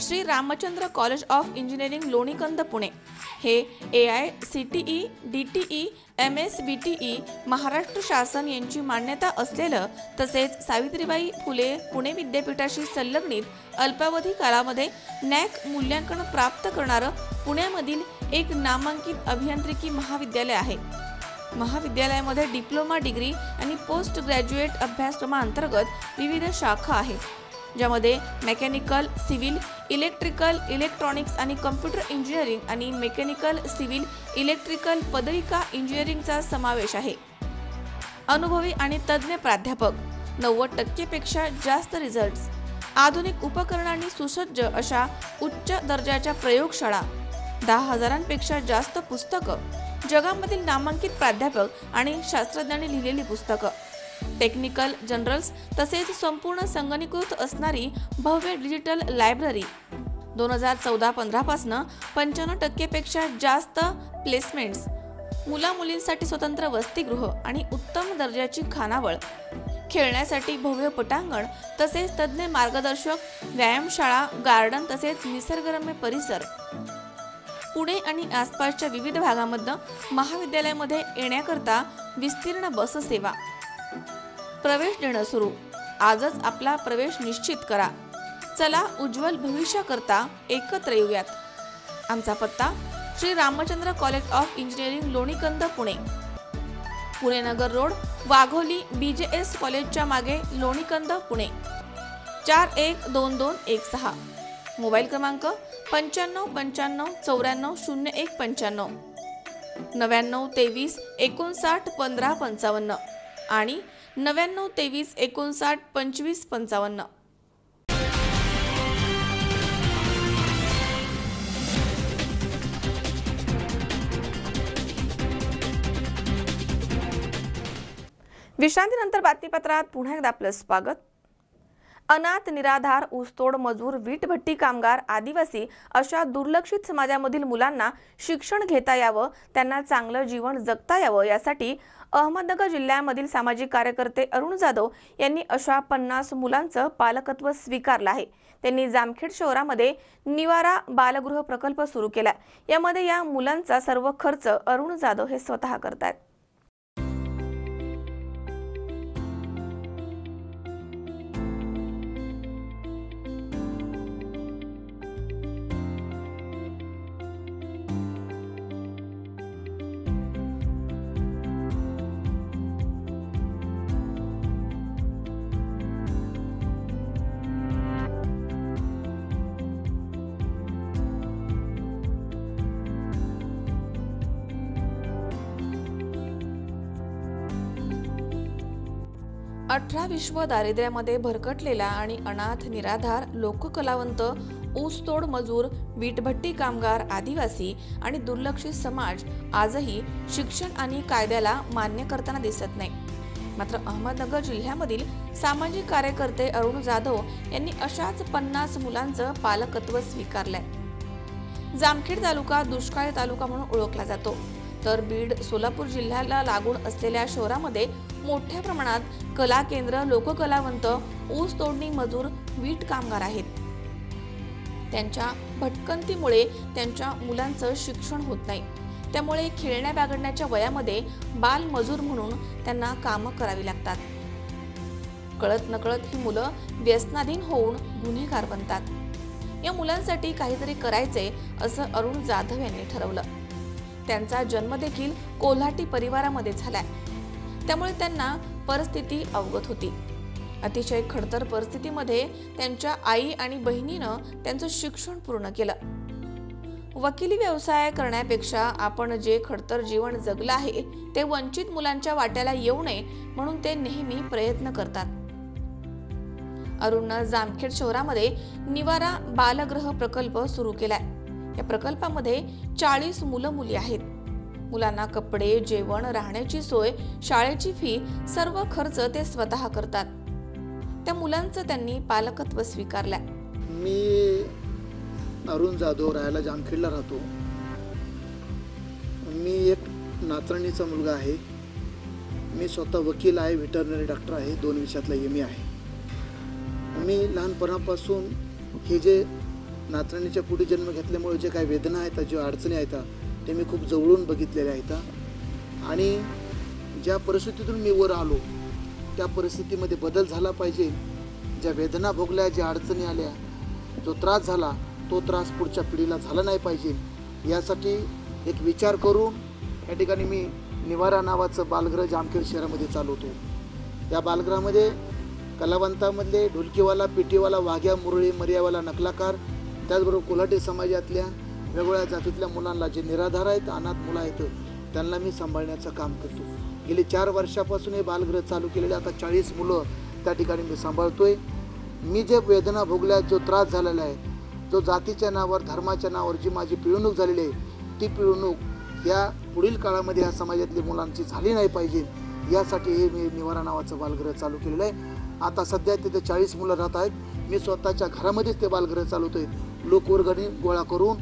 Shri Ramchandra college of engineering Lonikand Pune हे AICTE DTE MSBTE महाराष्ट्र शासन यांची मान्यता असलेलं तसेच सावित्रीबाई फुले पुणे विद्यापीठाशी संलग्नित अल्पावधी काळामध्ये NAC मूल्यांकन प्राप्त करणारं पुण्यामधील एक नामांकित अभियांत्रिकी महाविद्यालय आहे. महाविद्यालयामध्ये डिप्लोमा डिग्री आणि पोस्ट ग्रॅज्युएट अभ्यासक्रमांतर्गत विविध शाखा आहेत, ज्यामध्ये मेकॅनिकल, सिव्हिल, इलेक्ट्रिकल, इलेक्ट्रॉनिक्स आणि कम्प्युटर इंजिनिअरिंग आणि मेकॅनिकल, सिव्हिल, इलेक्ट्रिकल पदविका इंजिनिअरिंगचा समावेश आहे. अनुभवी आणि तज्ज्ञ प्राध्यापक, 90% पेक्षा जास्त रिझल्ट्स, आधुनिक उपकरणांनी सुसज्ज अशा उच्च दर्जाच्या प्रयोगशाळा, 10,000पेक्षा जास्त पुस्तकं, जगामधील नामांकित प्राध्यापक आणि शास्त्रज्ञांनी लिहिलेली पुस्तकं, टेक्निकल जर्नल्स तसेच संपूर्ण संगणकीकृत असणारी भव्य डिजिटल लायब्ररी, 2014-15 पासून 95% पेक्षा जास्त प्लेसमेंट्स, मुला-मुलींसाठी स्वतंत्र वसतिगृह आणि उत्तम दर्जाची खानावळ, खेळण्यासाठी भव्य पटांगण तसेच तज्ज्ञ मार्गदर्शक, व्यायामशाळा, गार्डन तसेच निसर्गरम्य परिसर. पुणे आणि आसपासच्या विविध भागांमधून महाविद्यालयामध्ये येण्याकरता विस्तीर्ण बस सेवा. प्रवेश देणं सुरू. आजच आपला प्रवेश निश्चित करा. चला उज्ज्वल भविष्याकरता एकत्र येऊयात. आमचा पत्ता Shri Ramchandra college of engineering Lonikand Pune, Pune Nagar road, Wagholi, BJS कॉलेजच्या मागे, लोणीकंद पुणे, 412216. मोबाईल क्रमांक 9555 94 01 95, 99 23 59 15 55 आणि 99 23 59 25 55. विश्रांतीनंतर बातमीपत्रात पुन्हा एकदा आपलं स्वागत. अनाथ, निराधार, ऊसतोड मजूर, वीटभट्टी कामगार, आदिवासी अशा दुर्लक्षित समाजामधील मुलांना शिक्षण घेता यावं, त्यांना चांगलं जीवन जगता यावं यासाठी अहमदनगर जिल्ह्यामधील सामाजिक कार्यकर्ते अरुण जाधव यांनी अशा 50 मुलांचं पालकत्व स्वीकारलं आहे. त्यांनी जामखेड शहरामध्ये निवारा बालगृह प्रकल्प सुरू केला. यामध्ये या मुलांचा सर्व खर्च अरुण जाधव हे स्वतः करतात. विश्व दारिद्र्यामध्ये भरकटलेला आणि अनाथ, निराधार, लोककलावंत, ऊसतोड मजूर, वीटभट्टी कामगार, आदिवासी आणि दुर्लक्षित समाज आजही शिक्षण आणि कायद्याला मान्य करताना दिसत नाही. मात्र अहमदनगर जिल्ह्यामधील सामाजिक कार्यकर्ते अरुण जाधव यांनी अशाच 50 मुलांचं पालकत्व स्वीकारलंय. जामखेड तालुका दुष्काळी तालुका म्हणून ओळखला जातो, तर बीड, सोलापूर जिल्ह्याला लागून असलेल्या शहरामध्ये मोठ्या प्रमाणात कला केंद्र, लोककलावंत, ऊस तोडणी मजूर, वीट कामगार आहेत. त्यांच्या भटकंतीमुळे त्यांच्या मुलांचं शिक्षण होत नाही. त्यामुळे खेळण्या बागडण्याच्या वयामध्ये बाल मजूर म्हणून त्यांना कामं करावी लागतात. कळत नकळत ही मुलं व्यसनाधीन होऊन गुन्हेगार बनतात. या मुलांसाठी काहीतरी करायचे असं अरुण जाधव यांनी ठरवलं. त्यांचा जन्म देखील कोल्हाटी परिवारामध्ये झालाय. त्यामुळे त्यांना परिस्थिती अवगत होती. अतिशय खडतर परिस्थितीमध्ये त्यांच्या आई आणि बहिणीनं त्यांचं शिक्षण पूर्ण केलं. वकिली व्यवसाय करण्यापेक्षा आपण जे खडतर जीवन जगलं आहे ते वंचित मुलांच्या वाट्याला येऊ नये म्हणून ते नेहमी प्रयत्न करतात. अरुणनं जामखेड शहरामध्ये निवारा बालगृह प्रकल्प सुरू केलाय. या प्रकल्पामध्ये 40 मुलं मुली आहेत. मुलांना कपडे, जेवण, राहण्याची सोय, शाळेची फी सर्व खर्च ते स्वतः करतात. त्या मुलांचं त्यांनी पालकत्व स्वीकारलंय. मी अरुण जाधव, राहायला जामखेडला राहतो. मी एक नाचरणीचा मुलगा आहे. मी स्वतः वकील आहे, व्हेटरनरी डॉक्टर आहे, 2 विषयातला MA आहे. मी लहानपणापासून हे जे नाचरणीच्या पुढे जन्म घेतल्यामुळे जे काही वेदना आहेत, ज्या अडचणी आहेत, ते मी खूप जवळून बघितलेल्या आहेत. आणि ज्या परिस्थितीतून मी वर आलो त्या परिस्थितीमध्ये बदल झाला पाहिजे. ज्या वेदना भोगल्या, ज्या अडचणी आल्या, जो त्रास झाला तो त्रास पुढच्या पिढीला झाला नाही पाहिजे, यासाठी एक विचार करून या ठिकाणी मी निवारा नावाचं बालगृह जामखेड शहरामध्ये चालवतो. या बालगृहामध्ये कलावंतामधले ढोलकीवाला, पेटीवाला, वाघ्या, मुरळी, मर्यावाला, नकलाकार, त्याचबरोबर कोल्हाटी समाजातल्या वेगवेगळ्या जातीतल्या मुलांना, जे निराधार आहेत, अनाथ मुलं आहेत, त्यांना मी सांभाळण्याचं काम करतो. गेली 4 वर्षापासून हे बालगृह चालू केलेले आता 40 मुलं त्या ठिकाणी मी सांभाळतोय. मी जे वेदना भोगल्या, जो त्रास झालेला आहे, जो जातीच्या नावावर, धर्माच्या नावावर जी माझी पिळवणूक झालेली आहे, ती पिळवणूक या पुढील काळामध्ये ह्या समाजातली मुलांची झाली नाही पाहिजे, यासाठी हे मी निवारा नावाचं बालगृह चालू केलेलं आहे. आता सध्या तिथे 40 मुलं राहत आहेत. मी स्वतःच्या घरामध्येच ते बालगृह चालवतोय. लोकवर्गणी गोळा करून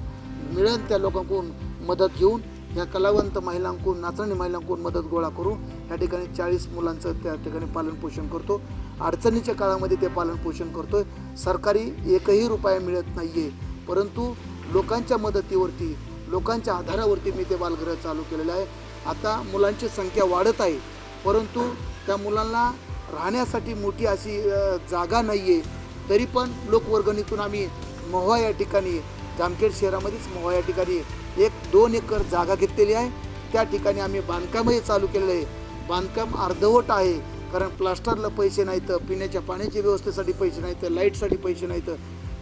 मिळेल त्या लोकांकडून मदत घेऊन, या कलावंत महिलांकडून, नाचणी महिलांकडून मदत गोळा करून या ठिकाणी 40 मुलांचं त्या ठिकाणी पालनपोषण करतो. अडचणीच्या काळामध्ये ते पालनपोषण करतोय. सरकारी एकही रुपया मिळत नाही आहे, परंतु लोकांच्या मदतीवरती, लोकांच्या आधारावरती मी ते बालगृह चालू केलेलं आहे. आता मुलांची संख्या वाढत आहे, परंतु त्या मुलांना राहण्यासाठी मोठी अशी जागा नाही आहे. तरी पण लोकवर्गणीतून आम्ही महुआ या ठिकाणी, जामखेड शहरामध्येच महुआ या ठिकाणी 1-2 एकर जागा घेतलेली आहे. त्या ठिकाणी आम्ही बांधकामही चालू केलेलं आहे. बांधकाम अर्धवट आहे, कारण प्लास्टरला पैसे नाहीत, पिण्याच्या पाण्याच्या व्यवस्थेसाठी पैसे नाहीत, लाईटसाठी पैसे नाहीत.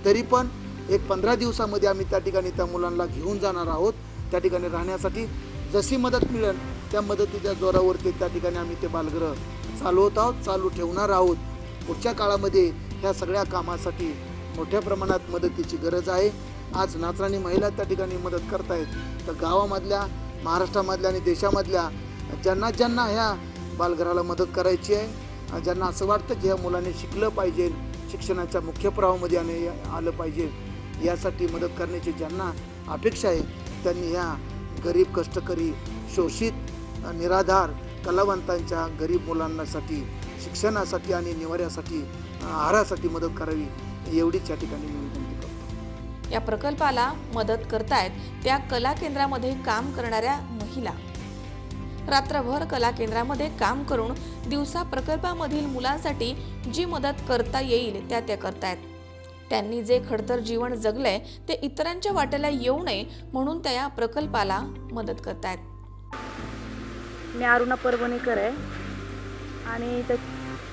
तरी पण एक 15 दिवसामध्ये आम्ही त्या ठिकाणी त्या मुलांना घेऊन जाणार आहोत. त्या ठिकाणी राहण्यासाठी जशी मदत मिळेल त्या मदतीच्या जोरावरती त्या ठिकाणी आम्ही ते बालगृह चालवत आहोत, चालू ठेवणार आहोत. पुढच्या काळामध्ये ह्या सगळ्या कामासाठी मोठ्या प्रमाणात मदतीची गरज आहे. आज नाचराणी महिला त्या ठिकाणी मदत करतायत. तर गावामधल्या, महाराष्ट्रामधल्या आणि देशामधल्या ज्यांना ज्यांना ह्या बालगृहाला मदत करायची आहे, ज्यांना असं वाटतं की ह्या मुलांनी शिकलं पाहिजे, शिक्षणाच्या मुख्य प्रवाहामध्ये आलं पाहिजे, यासाठी मदत करण्याची ज्यांना अपेक्षा आहे, त्यांनी ह्या गरीब, कष्टकरी, शोषित, निराधार, कलावंतांच्या गरीब मुलांसाठी शिक्षणासाठी आणि निवाऱ्यासाठी, आहारासाठी मदत करावी, एवढीच या ठिकाणी मी विनंती करतो. या प्रकल्पाला मदत करतायत त्या कला केंद्रामध्ये काम करणाऱ्या महिला. रात्रभर कला केंद्रामध्ये काम करून दिवसा प्रकल्पामधील मुलांसाठी जी मदत करता येईल त्या करतायत. त्यांनी जे खडतर जीवन जगलंय ते इतरांच्या वाट्याला येऊ नये म्हणून त्या या प्रकल्पाला मदत करतायत. मी अरुणा परभणीकर आहे आणि त्या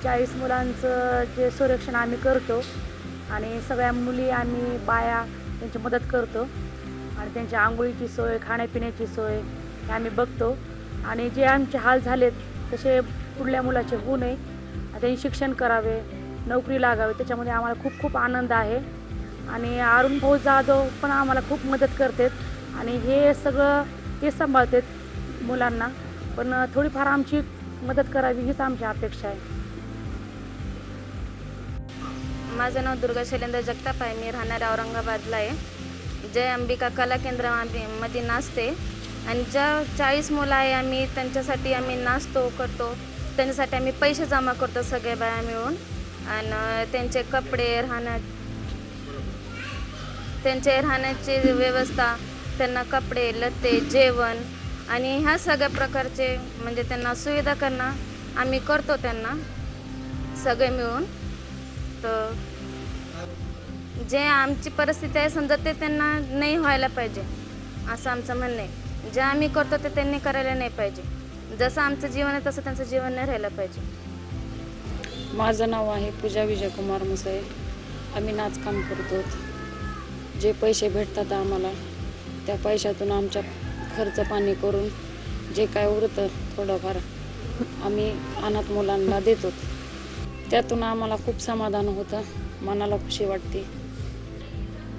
40 मुलांचं जे संरक्षण आम्ही करतो आणि सगळ्या मुली आम्ही बाया त्यांची मदत करतो आणि त्यांच्या आंघोळीची सोय, खाण्यापिण्याची सोय आम्ही बघतो. आणि जे आमचे हाल झालेत तसे पुढल्या मुलाचे होऊ नये, त्यांनी शिक्षण करावे, नोकरी लागावी, त्याच्यामध्ये आम्हाला खूप खूप आनंद आहे. आणि अरुण भाऊ जाधव पण आम्हाला खूप मदत करतात आणि हे सगळं ते सांभाळतात मुलांना, पण थोडीफार आमची मदत करावी हीच आमची अपेक्षा आहे. माझं नाव दुर्गा शैलेंद्र जगताप आहे. मी राहणाऱ्या औरंगाबादला आहे. जय अंबिका कला केंद्रामध्ये नाचते आणि ज्या 40 मुलं आहे आम्ही त्यांच्यासाठी आम्ही नाचतो करतो, त्यांच्यासाठी आम्ही पैसे जमा करतो सगळे बाया मिळून. आणि त्यांचे कपडे, त्यांचे राहण्याची व्यवस्था, त्यांना कपडे, लत्ते, जेवण आणि ह्या सगळ्या प्रकारचे म्हणजे त्यांना सुविधा करणं आम्ही करतो त्यांना सगळे मिळून. तर जे आमची परिस्थिती आहे समजा ते त्यांना नाही व्हायला पाहिजे असं आमचं म्हणणं आहे. जे आम्ही करतो ते त्यांनी करायला नाही पाहिजे. जसं आमचं जीवन आहे तसं त्यांचं जीवन नाही राहायला पाहिजे. माझं नाव आहे पूजा विजयकुमार मुसे. आम्ही नाचकाम करतो. जे पैसे भेटतात आम्हाला त्या पैशातून आमच्या खर्च पाणी करून जे काय उरतं थोडंफार आम्ही अनाथ मुलांना देतो. त्यातून आम्हाला खूप समाधान होतं, मनाला खुशी वाटते.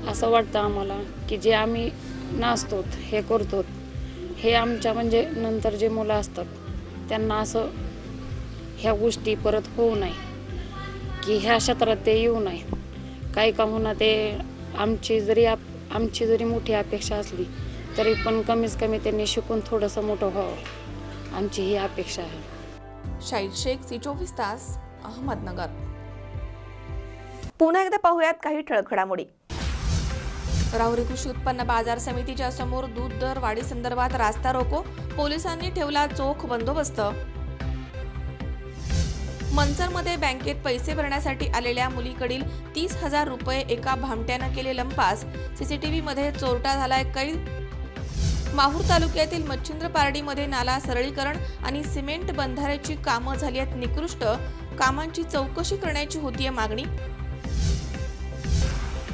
असं वाटतं आम्हाला की जे आम्ही नाचतो हे करतो हे आमच्या म्हणजे नंतर जे मुलं असतात त्यांना असं ह्या गोष्टी परत होऊ नये, की ह्या क्षेत्रात ते येऊ नये. काही का होईना ते आमची जरी मोठी अपेक्षा असली तरी पण कमीत कमी त्यांनी शिकून थोडंसं मोठं व्हावं, आमची ही अपेक्षा आहे. शाहीद शेख, C24 तास, अहमदनगर. पुन्हा एकदा पाहूयात काही ठळक घडामोडी. राहुरी कृषी उत्पन्न बाजार समितीच्या समोर दूध दर वाढी संदर्भात रास्ता रोको, पोलिसांनी ठेवला चोख बंदोबस्त. मनसरमध्ये बँकेत पैसे भरण्यासाठी आलेल्या मुलीकडील 30,000 रुपये एका भामट्यानं केले लंपास, CCTV मध्ये चोरटा झालाय कैद. माहूर तालुक्यातील मच्छिंद्र पारडीमध्ये नाला सरळीकरण आणि सिमेंट बंधाऱ्याची कामं झाली आहेत निकृष्ट, कामांची चौकशी करण्याची होतीये मागणी.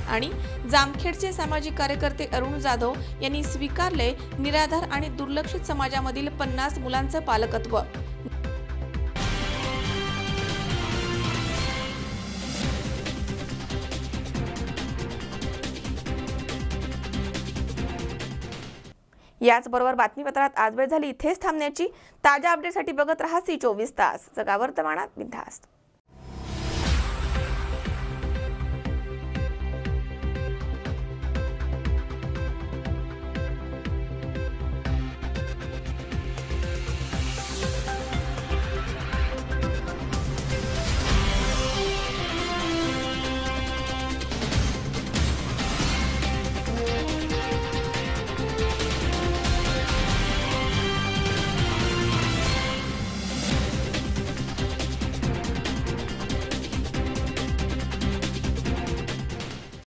आणि जामखेडचे सामाजिक कार्यकर्ते अरुण जाधव यांनी स्वीकारले निराधार आणि दुर्लक्षित समाजामधील 50 मुलांचं पालकत्व. याचबरोबर बातमीपत्रात आज वेळ झाली इथेच थांबण्याची. ताज्या अपडेटसाठी बघत रहा C24 तास, जगा वर्तमानात बिनधास्त.